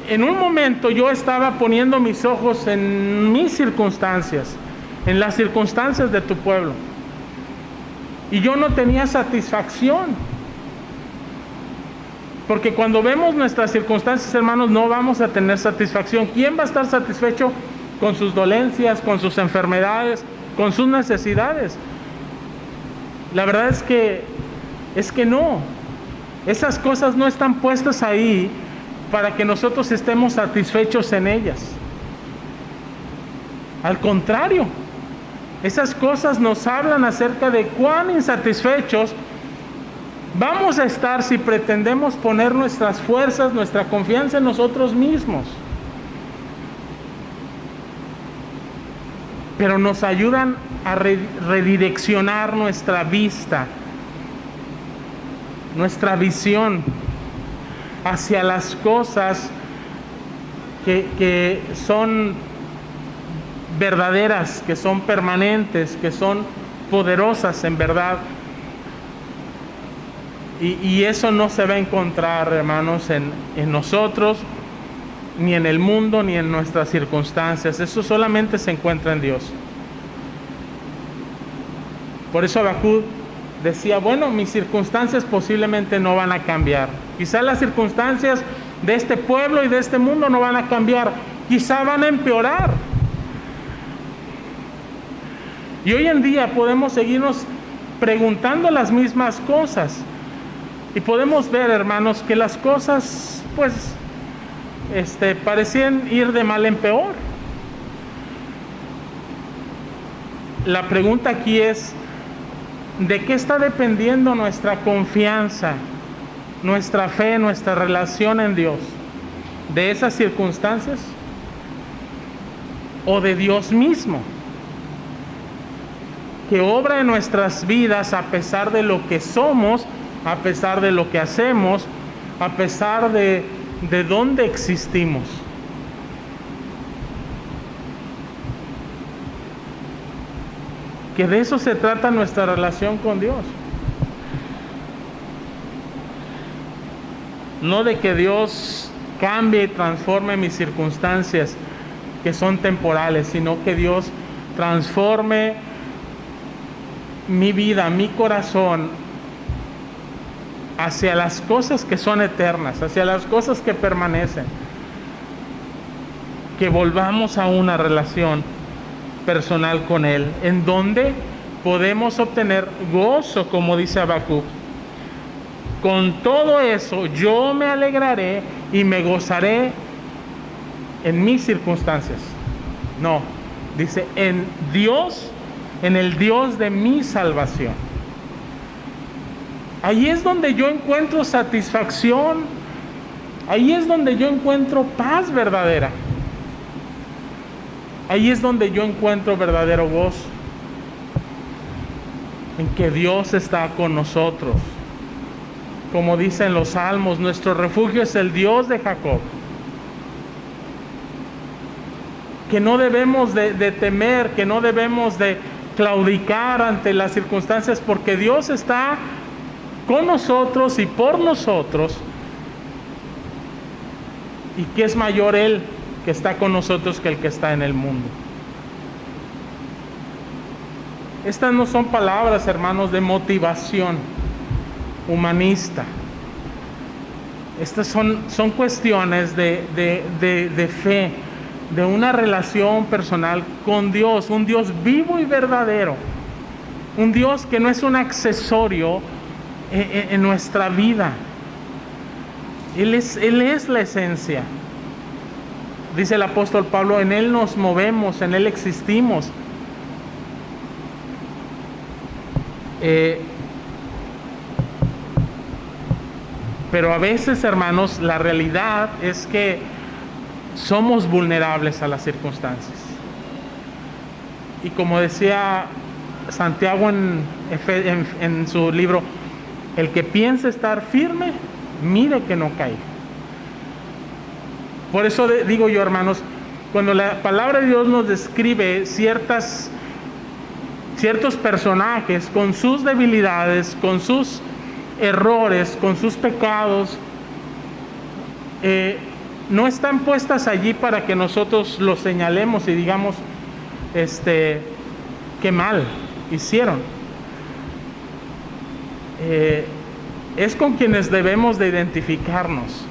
en un momento yo estaba poniendo mis ojos en mis circunstancias, en las circunstancias de tu pueblo, y yo no tenía satisfacción, porque cuando vemos nuestras circunstancias, hermanos, no vamos a tener satisfacción. ¿Quién va a estar satisfecho con sus dolencias, con sus enfermedades, con sus necesidades. La verdad es que no. Esas cosas no están puestas ahí para que nosotros estemos satisfechos en ellas. Al contrario, esas cosas nos hablan acerca de cuán insatisfechos vamos a estar si pretendemos poner nuestras fuerzas, nuestra confianza en nosotros mismos. Pero nos ayudan a redireccionar nuestra vista, nuestra visión hacia las cosas que son verdaderas, que son permanentes, que son poderosas en verdad. Y eso no se va a encontrar, hermanos, en nosotros, ni en el mundo, ni en nuestras circunstancias. Eso solamente se encuentra en Dios. Por eso Habacuc decía, bueno, mis circunstancias posiblemente no van a cambiar. Quizá las circunstancias de este pueblo y de este mundo no van a cambiar. Quizá van a empeorar. Y hoy en día podemos seguirnos preguntando las mismas cosas. Y podemos ver, hermanos, que las cosas, pues, parecían ir de mal en peor. La pregunta aquí es, ¿de qué está dependiendo nuestra confianza, nuestra fe, nuestra relación en Dios? ¿De esas circunstancias? ¿O de Dios mismo, que obra en nuestras vidas a pesar de lo que somos, a pesar de lo que hacemos, a pesar de dónde existimos? Que de eso se trata nuestra relación con Dios. No de que Dios cambie y transforme mis circunstancias que son temporales, sino que Dios transforme mi vida, mi corazón hacia las cosas que son eternas, hacia las cosas que permanecen. Que volvamos a una relación personal con Él, en donde podemos obtener gozo, como dice Habacuc. Con todo eso yo me alegraré y me gozaré en mis circunstancias. No, dice en Dios, en el Dios de mi salvación. Ahí es donde yo encuentro satisfacción, ahí es donde yo encuentro paz verdadera. Ahí es donde yo encuentro verdadero gozo, en que Dios está con nosotros. Como dicen los salmos, nuestro refugio es el Dios de Jacob. Que no debemos de temer, que no debemos de claudicar ante las circunstancias, porque Dios está con nosotros y por nosotros. Y que es mayor Él que está con nosotros que el que está en el mundo. Estas no son palabras, hermanos, de motivación humanista. Estas son cuestiones de fe, de una relación personal con Dios, un Dios vivo y verdadero, un Dios que no es un accesorio en nuestra vida. Él es la esencia. Dice el apóstol Pablo, en Él nos movemos, en Él existimos. Pero a veces, hermanos, la realidad es que somos vulnerables a las circunstancias. Y como decía Santiago en su libro, el que piensa estar firme, mire que no caiga. Por eso digo yo, hermanos, cuando la palabra de Dios nos describe ciertos personajes con sus debilidades, con sus errores, con sus pecados, no están puestas allí para que nosotros los señalemos y digamos, qué mal hicieron. Es con quienes debemos de identificarnos,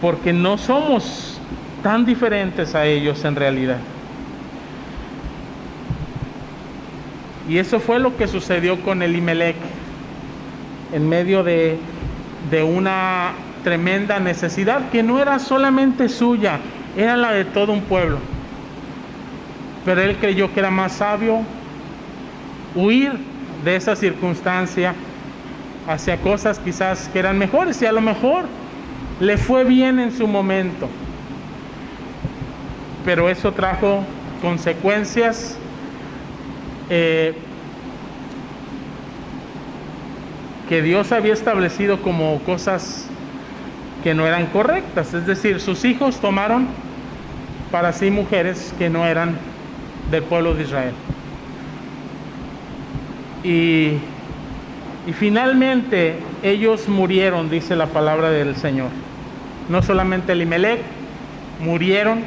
porque no somos tan diferentes a ellos en realidad. Y eso fue lo que sucedió con Elimelech, en medio de una tremenda necesidad que no era solamente suya, era la de todo un pueblo. Pero él creyó que era más sabio huir de esa circunstancia hacia cosas quizás que eran mejores, y a lo mejor le fue bien en su momento, pero eso trajo consecuencias que Dios había establecido como cosas que no eran correctas. Es decir, sus hijos tomaron para sí mujeres que no eran del pueblo de Israel. Y finalmente ellos murieron, dice la palabra del Señor. No solamente Elimelech, murieron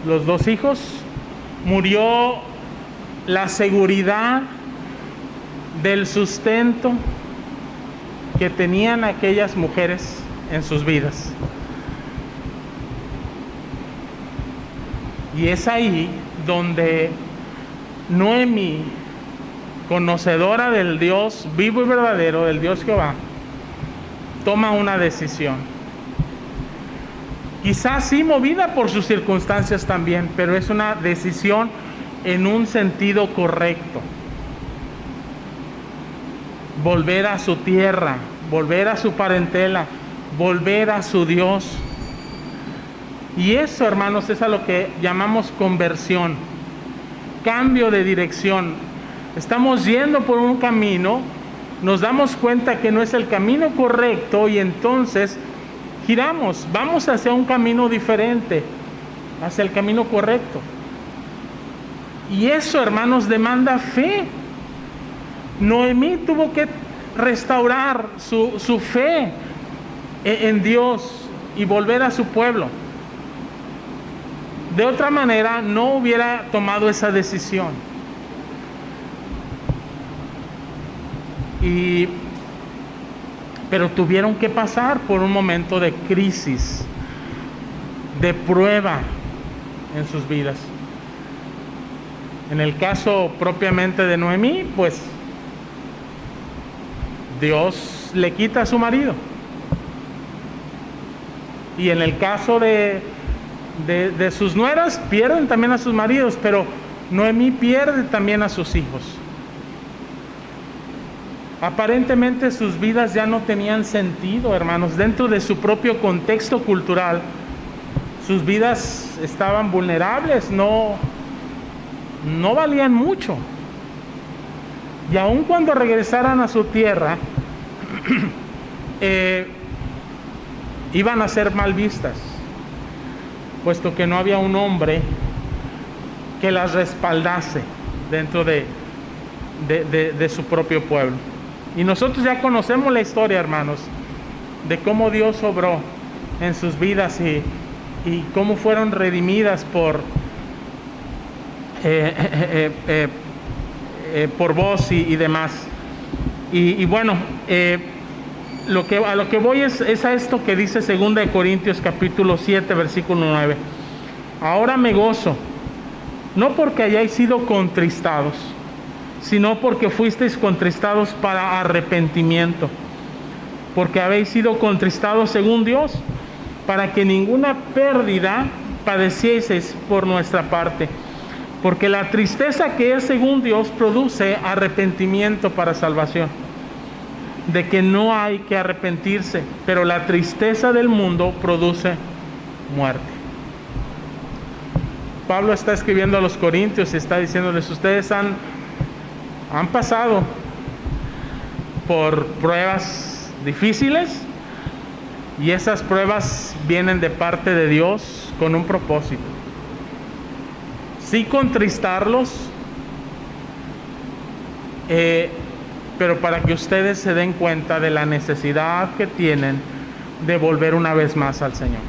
los dos hijos, murió la seguridad del sustento que tenían aquellas mujeres en sus vidas. Y es ahí donde Noemí, conocedora del Dios vivo y verdadero, del Dios Jehová, toma una decisión. Quizás sí movida por sus circunstancias también, pero es una decisión en un sentido correcto. Volver a su tierra, volver a su parentela, volver a su Dios. Y eso, hermanos, es a lo que llamamos conversión, cambio de dirección. Estamos yendo por un camino, nos damos cuenta que no es el camino correcto y entonces giramos, vamos hacia un camino diferente, hacia el camino correcto. Y eso, hermanos, demanda fe. Noemí tuvo que restaurar su fe en Dios y volver a su pueblo. De otra manera, no hubiera tomado esa decisión. Pero tuvieron que pasar por un momento de crisis, de prueba en sus vidas. En el caso propiamente de Noemí, pues Dios le quita a su marido. Y en el caso de sus nueras, pierden también a sus maridos, pero Noemí pierde también a sus hijos. Aparentemente sus vidas ya no tenían sentido, hermanos. Dentro de su propio contexto cultural, sus vidas estaban vulnerables, no valían mucho. Y aun cuando regresaran a su tierra, iban a ser mal vistas, puesto que no había un hombre que las respaldase dentro de su propio pueblo. Y nosotros ya conocemos la historia, hermanos, de cómo Dios obró en sus vidas y cómo fueron redimidas por voz y demás. Y bueno, a lo que voy es a esto que dice 2 Corintios capítulo 7, versículo 9. Ahora me gozo, no porque hayáis sido contristados, sino porque fuisteis contristados para arrepentimiento, porque habéis sido contristados según Dios, para que ninguna pérdida padecieseis por nuestra parte, porque la tristeza que es según Dios produce arrepentimiento para salvación, de que no hay que arrepentirse, pero la tristeza del mundo produce muerte. Pablo está escribiendo a los corintios y está diciéndoles: ustedes han pasado por pruebas difíciles, y esas pruebas vienen de parte de Dios con un propósito. Sí contristarlos, pero para que ustedes se den cuenta de la necesidad que tienen de volver una vez más al Señor,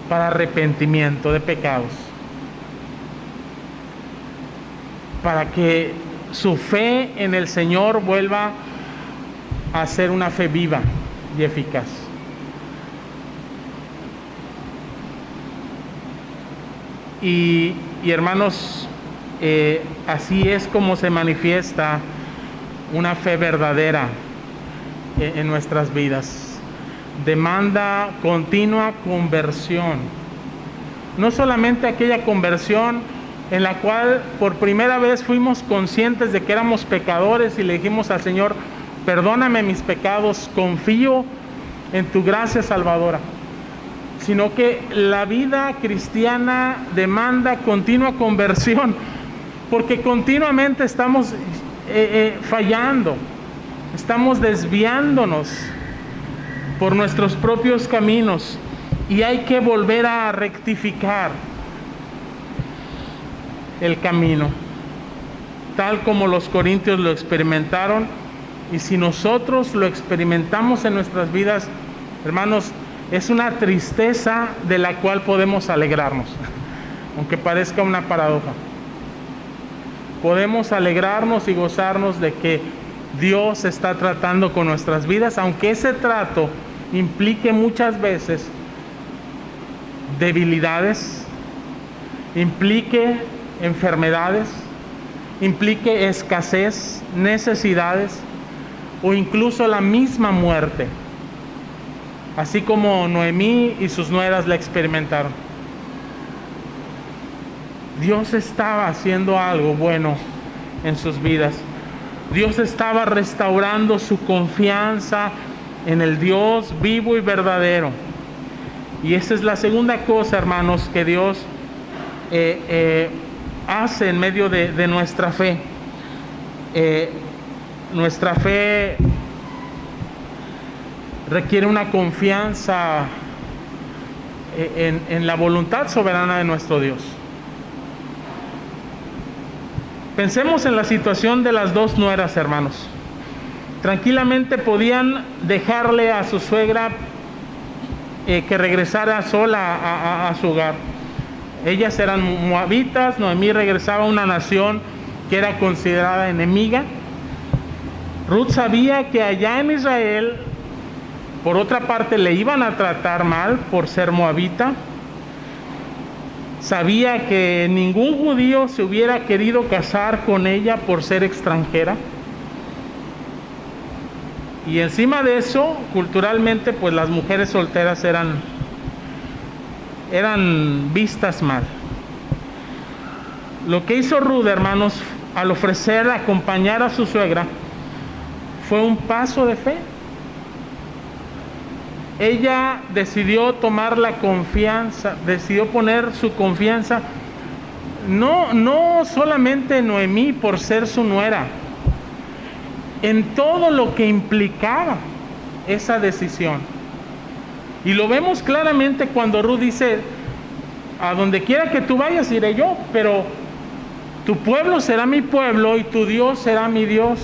para arrepentimiento de pecados, para que su fe en el Señor vuelva a ser una fe viva y eficaz. Y hermanos, así es como se manifiesta una fe verdadera en nuestras vidas. Demanda continua conversión. No solamente aquella conversión en la cual por primera vez fuimos conscientes de que éramos pecadores y le dijimos al Señor: perdóname mis pecados, confío en tu gracia salvadora, sino que la vida cristiana demanda continua conversión, porque continuamente estamos fallando, estamos desviándonos por nuestros propios caminos y hay que volver a rectificar el camino, tal como los corintios lo experimentaron. Y si nosotros lo experimentamos en nuestras vidas, hermanos, es una tristeza de la cual podemos alegrarnos, aunque parezca una paradoja. Podemos alegrarnos y gozarnos de que Dios está tratando con nuestras vidas, aunque ese trato implique muchas veces debilidades, implique enfermedades, implique escasez, necesidades o incluso la misma muerte, así como Noemí y sus nueras la experimentaron. Dios estaba haciendo algo bueno en sus vidas. Dios estaba restaurando su confianza en el Dios vivo y verdadero. Y esa es la segunda cosa, hermanos, que Dios hace en medio de nuestra fe. Nuestra fe requiere una confianza en la voluntad soberana de nuestro Dios. Pensemos en la situación de las dos nueras, hermanos. Tranquilamente podían dejarle a su suegra que regresara sola a su hogar. Ellas eran moabitas. Noemí regresaba a una nación que era considerada enemiga. Ruth sabía que allá en Israel, por otra parte, le iban a tratar mal por ser moabita. Sabía que ningún judío se hubiera querido casar con ella por ser extranjera. Y encima de eso, culturalmente, pues las mujeres solteras eran vistas mal. Lo que hizo Ruth, hermanos, al ofrecer acompañar a su suegra, fue un paso de fe. Ella decidió tomar la confianza, decidió poner su confianza, no solamente en Noemí por ser su nuera, en todo lo que implicaba esa decisión. Y lo vemos claramente cuando Ruth dice: a donde quiera que tú vayas iré yo, pero tu pueblo será mi pueblo y tu Dios será mi Dios.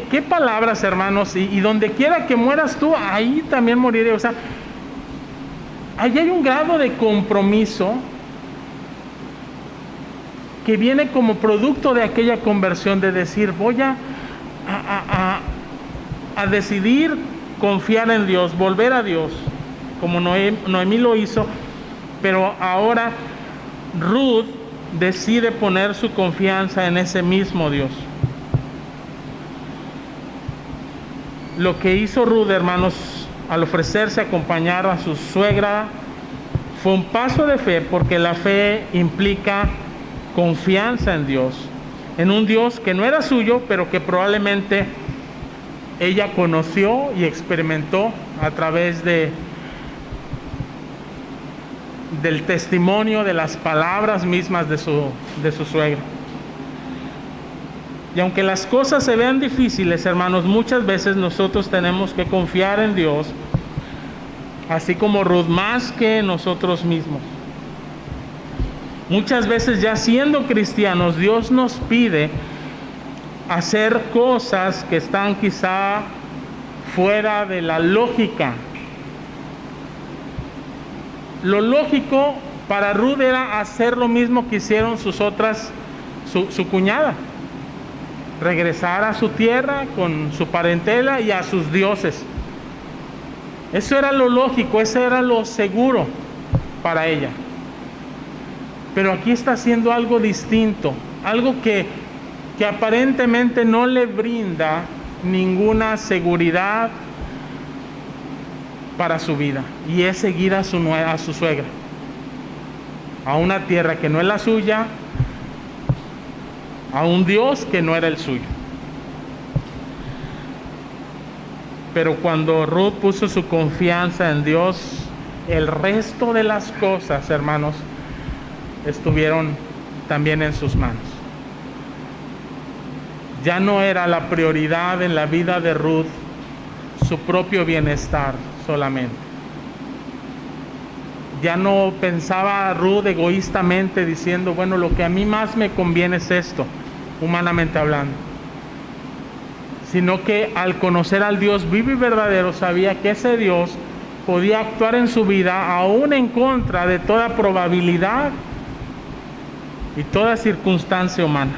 ¿Qué palabras, hermanos? Y donde quiera que mueras tú, ahí también moriré. O sea, ahí hay un grado de compromiso que viene como producto de aquella conversión, de decir: voy a decidir confiar en Dios, volver a Dios, como Noemí lo hizo. Pero ahora Ruth decide poner su confianza en ese mismo Dios. Lo que hizo Ruth, hermanos, al ofrecerse a acompañar a su suegra, fue un paso de fe, porque la fe implica confianza en Dios, en un Dios que no era suyo, pero que probablemente ella conoció y experimentó a través del testimonio, de las palabras mismas de su suegra. Y aunque las cosas se vean difíciles, hermanos, muchas veces nosotros tenemos que confiar en Dios, así como Ruth, más que nosotros mismos. Muchas veces, ya siendo cristianos, Dios nos pide hacer cosas que están quizá fuera de la lógica. Lo lógico para Ruth era hacer lo mismo que hicieron su cuñada: regresar a su tierra con su parentela y a sus dioses. Eso era lo lógico, eso era lo seguro para ella. Pero aquí está haciendo algo distinto, algo que aparentemente no le brinda ninguna seguridad para su vida, y es seguir a su suegra, a una tierra que no es la suya, a un Dios que no era el suyo. Pero cuando Ruth puso su confianza en Dios, el resto de las cosas, hermanos, estuvieron también en sus manos. Ya no era la prioridad en la vida de Ruth su propio bienestar solamente. Ya no pensaba Ruth egoístamente diciendo, bueno, lo que a mí más me conviene es esto, humanamente hablando. Sino que al conocer al Dios vivo y verdadero, sabía que ese Dios podía actuar en su vida aún en contra de toda probabilidad y toda circunstancia humana.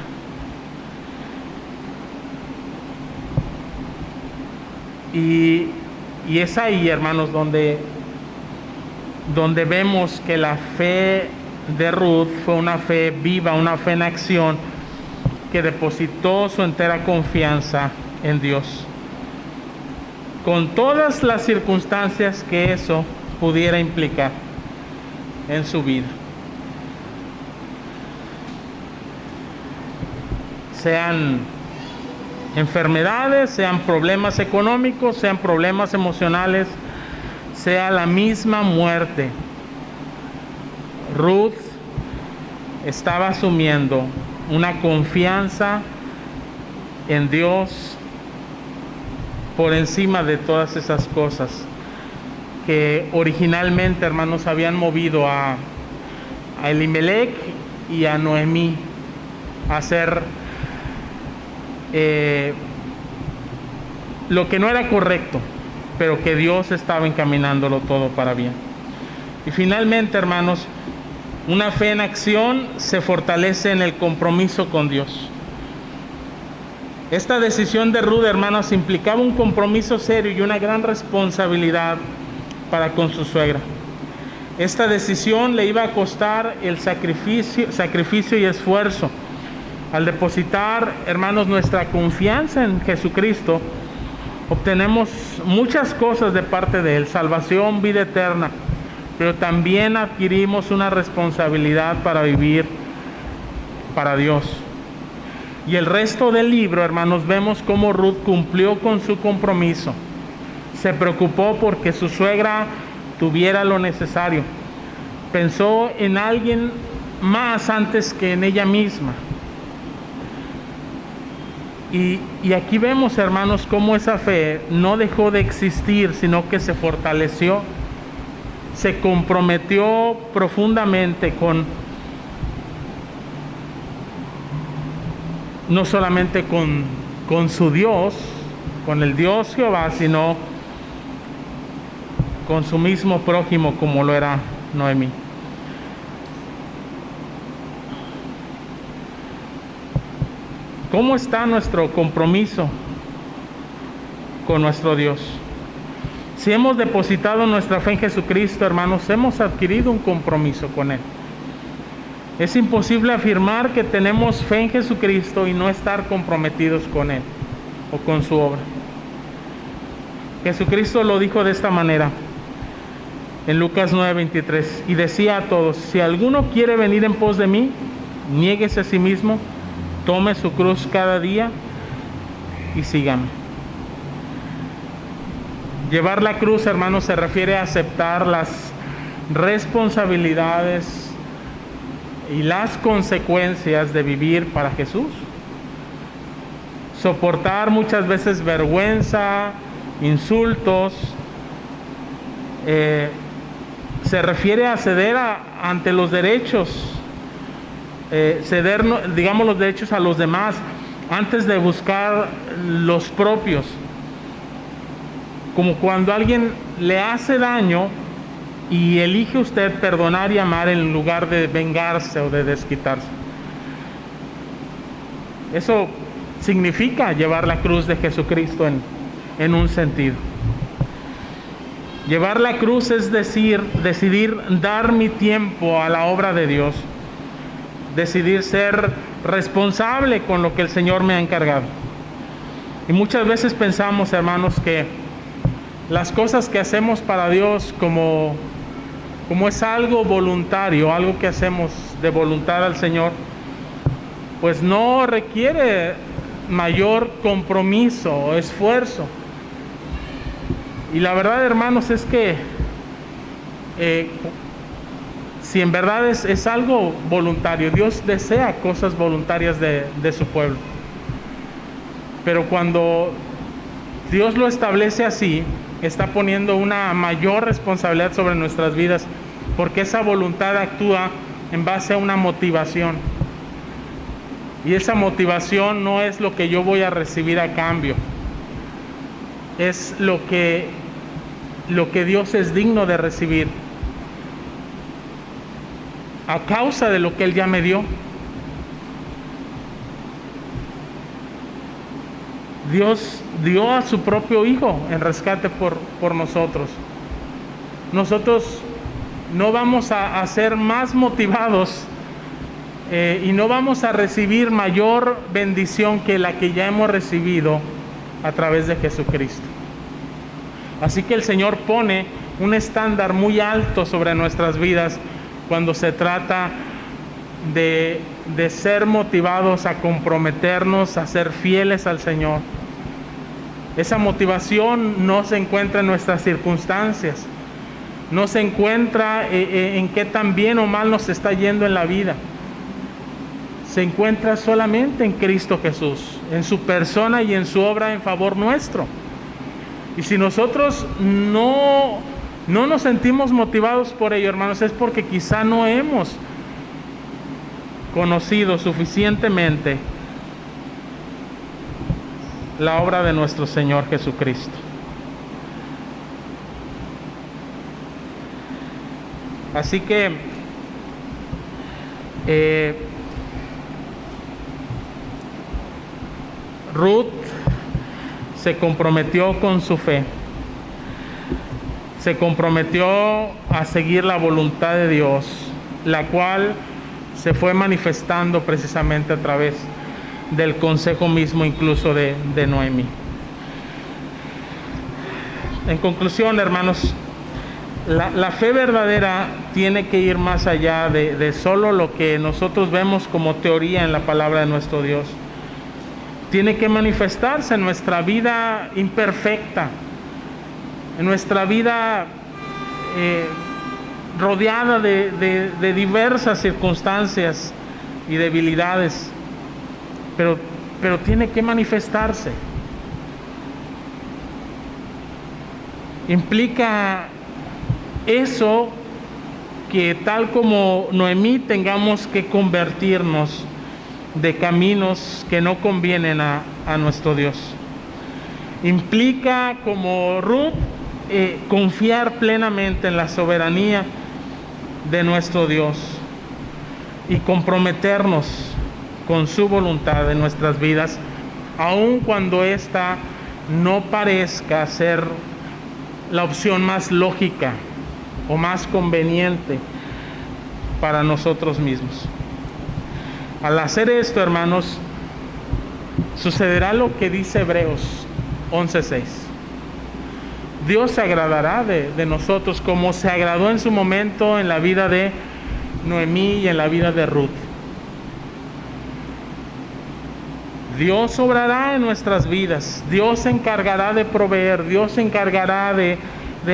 Y es ahí, hermanos, donde vemos que la fe de Ruth fue una fe viva, una fe en acción, que depositó su entera confianza en Dios, con todas las circunstancias que eso pudiera implicar en su vida. Sean enfermedades, sean problemas económicos, sean problemas emocionales, sea la misma muerte. Ruth estaba asumiendo una confianza en Dios por encima de todas esas cosas que originalmente, hermanos, habían movido a Elimelech y a Noemí a hacer lo que no era correcto, pero que Dios estaba encaminándolo todo para bien. Y finalmente, hermanos, una fe en acción se fortalece en el compromiso con Dios. Esta decisión de Ruth, hermanos, implicaba un compromiso serio y una gran responsabilidad para con su suegra. Esta decisión le iba a costar el sacrificio y esfuerzo. Al depositar, hermanos, nuestra confianza en Jesucristo, obtenemos muchas cosas de parte de Él: salvación, vida eterna, pero también adquirimos una responsabilidad para vivir para Dios. Y el resto del libro, hermanos, vemos cómo Ruth cumplió con su compromiso. Se preocupó porque su suegra tuviera lo necesario. Pensó en alguien más antes que en ella misma. Y aquí vemos, hermanos, cómo esa fe no dejó de existir, sino que se fortaleció. Se comprometió profundamente no solamente con su Dios, con el Dios Jehová, sino con su mismo prójimo, como lo era Noemí. ¿Cómo está nuestro compromiso con nuestro Dios? Si hemos depositado nuestra fe en Jesucristo, hermanos, hemos adquirido un compromiso con Él. Es imposible afirmar que tenemos fe en Jesucristo y no estar comprometidos con Él o con su obra. Jesucristo lo dijo de esta manera en Lucas 9:23, y decía a todos: si alguno quiere venir en pos de mí, niéguese a sí mismo, tome su cruz cada día y sígame. Llevar la cruz, hermanos, se refiere a aceptar las responsabilidades y las consecuencias de vivir para Jesús. Soportar muchas veces vergüenza, insultos. Se refiere a ceder ante los derechos, ceder, digamos, los derechos a los demás antes de buscar los propios. Como cuando alguien le hace daño y elige usted perdonar y amar en lugar de vengarse o de desquitarse. Eso significa llevar la cruz de Jesucristo en un sentido. Llevar la cruz es decir, decidir dar mi tiempo a la obra de Dios, decidir ser responsable con lo que el Señor me ha encargado. Y muchas veces pensamos, hermanos, que las cosas que hacemos para Dios, como es algo voluntario, algo que hacemos de voluntad al Señor, pues no requiere mayor compromiso o esfuerzo. Y la verdad, hermanos, es que si en verdad es algo voluntario, Dios desea cosas voluntarias de su pueblo. Pero cuando Dios lo establece así, está poniendo una mayor responsabilidad sobre nuestras vidas, porque esa voluntad actúa en base a una motivación. Y esa motivación no es lo que yo voy a recibir a cambio, es lo que Dios es digno de recibir a causa de lo que Él ya me dio. Dios dio a su propio Hijo en rescate por nosotros. Nosotros no vamos a ser más motivados y no vamos a recibir mayor bendición que la que ya hemos recibido a través de Jesucristo. Así que el Señor pone un estándar muy alto sobre nuestras vidas cuando se trata de ser motivados a comprometernos, a ser fieles al Señor. Esa motivación no se encuentra en nuestras circunstancias, no se encuentra en qué tan bien o mal nos está yendo en la vida. Se encuentra solamente en Cristo Jesús, en su persona y en su obra en favor nuestro. Y si nosotros no nos sentimos motivados por ello, hermanos, es porque quizá no hemos conocido suficientemente la obra de nuestro Señor Jesucristo. Así que Ruth se comprometió con su fe, se comprometió a seguir la voluntad de Dios, la cual se fue manifestando precisamente a través del consejo mismo incluso de Noemí. En conclusión, hermanos, la fe verdadera tiene que ir más allá de solo lo que nosotros vemos como teoría en la palabra de nuestro Dios. Tiene que manifestarse en nuestra vida imperfecta, en nuestra vida rodeada de diversas circunstancias y debilidades, pero tiene que manifestarse. Implica eso que, tal como Noemí, tengamos que convertirnos de caminos que no convienen a nuestro Dios. Implica, como Ruth, confiar plenamente en la soberanía de nuestro Dios y comprometernos con su voluntad en nuestras vidas, aun cuando ésta no parezca ser la opción más lógica o más conveniente para nosotros mismos. Al hacer esto, hermanos, sucederá lo que dice Hebreos 11:6. Dios se agradará de nosotros, como se agradó en su momento en la vida de Noemí y en la vida de Ruth. Dios obrará en nuestras vidas, Dios se encargará de proveer, Dios se encargará de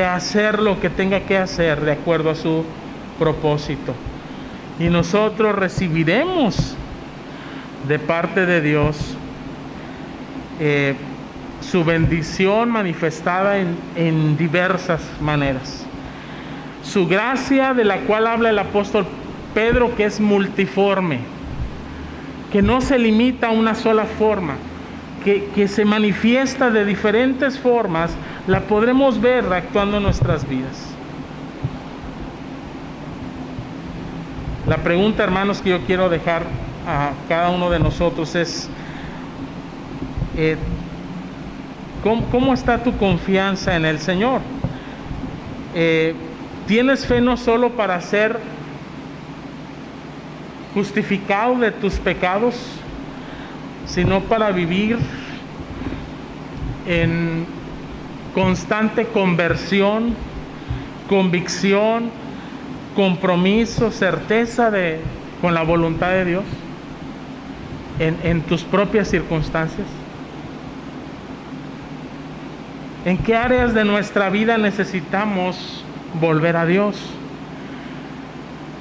hacer lo que tenga que hacer de acuerdo a su propósito. Y nosotros recibiremos de parte de Dios su bendición manifestada en diversas maneras. Su gracia, de la cual habla el apóstol Pedro, que es multiforme, que no se limita a una sola forma, que se manifiesta de diferentes formas, la podremos ver actuando en nuestras vidas. La pregunta, hermanos, que yo quiero dejar a cada uno de nosotros es: ¿cómo está tu confianza en el Señor? ¿Tienes fe no solo para ser justificado de tus pecados, sino para vivir en constante conversión, convicción, compromiso, certeza con la voluntad de Dios en tus propias circunstancias. ¿En qué áreas de nuestra vida necesitamos volver a Dios?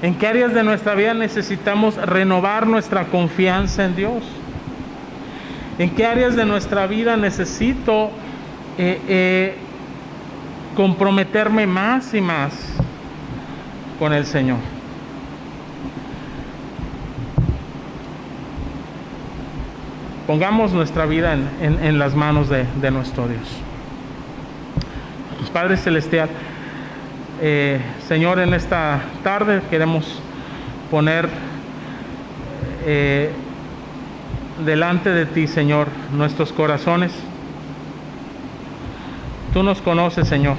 ¿En qué áreas de nuestra vida necesitamos renovar nuestra confianza en Dios? ¿En qué áreas de nuestra vida necesito comprometerme más y más con el Señor? Pongamos nuestra vida en las manos de nuestro Dios. Padre Celestial, Señor, en esta tarde queremos poner delante de ti, Señor, nuestros corazones. Tú nos conoces, Señor.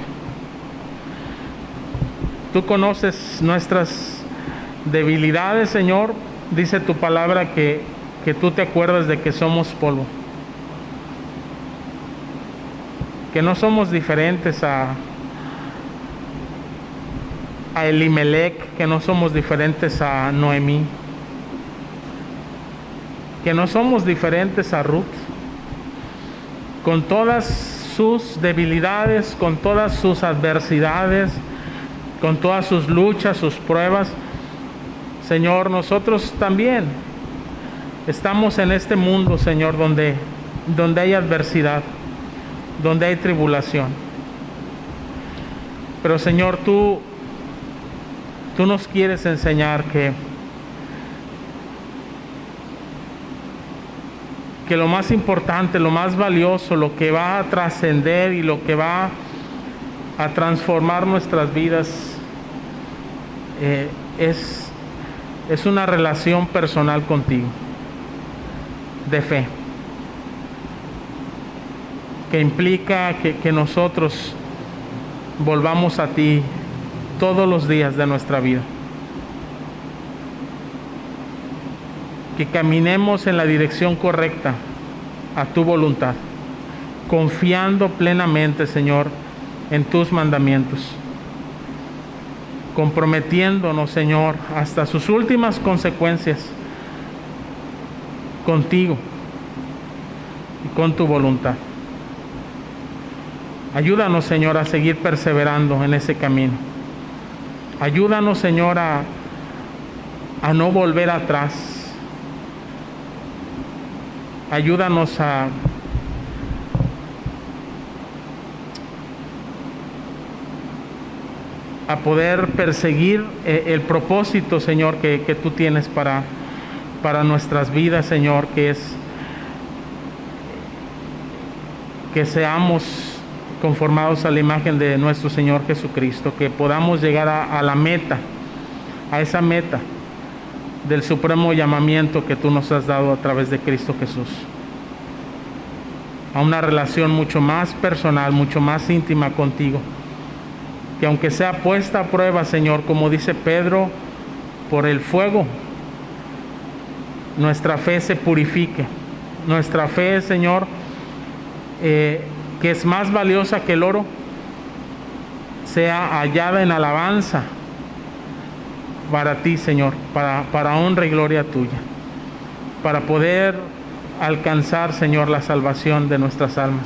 Tú conoces nuestras debilidades, Señor. Dice tu palabra que tú te acuerdas de que somos polvo. Que no somos diferentes a Elimelech, que no somos diferentes a Noemí, que no somos diferentes a Ruth, con todas sus debilidades, con todas sus adversidades, con todas sus luchas, sus pruebas. Señor, nosotros también estamos en este mundo, Señor, donde hay adversidad, donde hay tribulación. Pero, Señor, tú nos quieres enseñar que lo más importante, lo más valioso, lo que va a trascender y lo que va a transformar nuestras vidas es una relación personal contigo, de fe, que implica que nosotros volvamos a ti todos los días de nuestra vida, que caminemos en la dirección correcta a tu voluntad, confiando plenamente, Señor, en tus mandamientos, comprometiéndonos, Señor, hasta sus últimas consecuencias contigo y con tu voluntad. Ayúdanos, Señor, a seguir perseverando en ese camino. Ayúdanos, Señor, a no volver atrás. Ayúdanos a poder perseguir el propósito, Señor, que tú tienes para nuestras vidas, Señor, que es que seamos conformados a la imagen de nuestro Señor Jesucristo, que podamos llegar a la meta, a esa meta del supremo llamamiento que tú nos has dado a través de Cristo Jesús, a una relación mucho más personal, mucho más íntima contigo, que aunque sea puesta a prueba, Señor, como dice Pedro, por el fuego, nuestra fe se purifique, nuestra fe, Señor, que es más valiosa que el oro, sea hallada en alabanza para ti, Señor, para honra y gloria tuya, para poder alcanzar, Señor, la salvación de nuestras almas,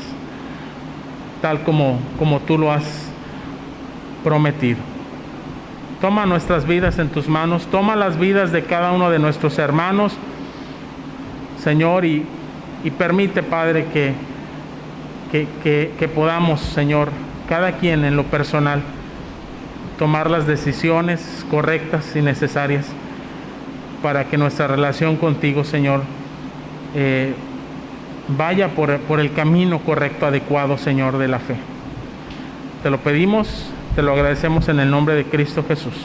tal como tú lo has prometido. Toma nuestras vidas en tus manos, toma las vidas de cada uno de nuestros hermanos, Señor, y permite, Padre, que podamos, Señor, cada quien en lo personal, tomar las decisiones correctas y necesarias para que nuestra relación contigo, Señor, vaya por el camino correcto, adecuado, Señor, de la fe. Te lo pedimos, te lo agradecemos en el nombre de Cristo Jesús.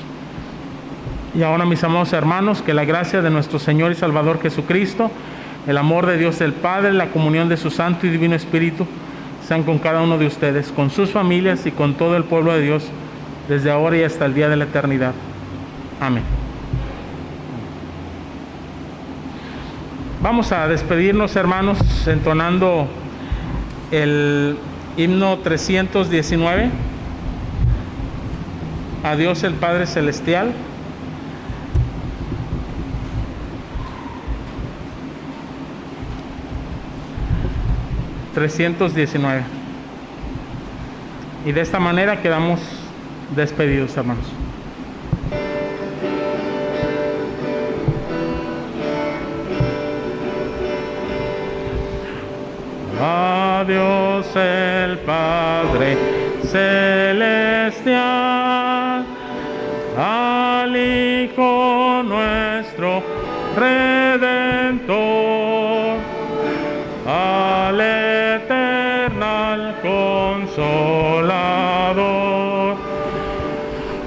Y ahora, mis amados hermanos, que la gracia de nuestro Señor y Salvador Jesucristo, el amor de Dios el Padre, la comunión de su Santo y Divino Espíritu, sean con cada uno de ustedes, con sus familias y con todo el pueblo de Dios, desde ahora y hasta el día de la eternidad. Amén. Vamos a despedirnos, hermanos, entonando el himno 319. A Dios el Padre Celestial. ...319... y de esta manera quedamos despedidos, hermanos. A Dios el Padre Celestial, al Hijo nuestro Redentor, al eternal Consolador,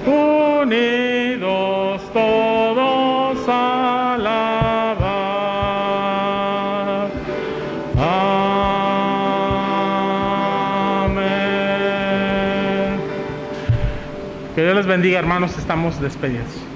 unidos todos a alabar. Amén. Que Dios les bendiga, hermanos, estamos despedidos.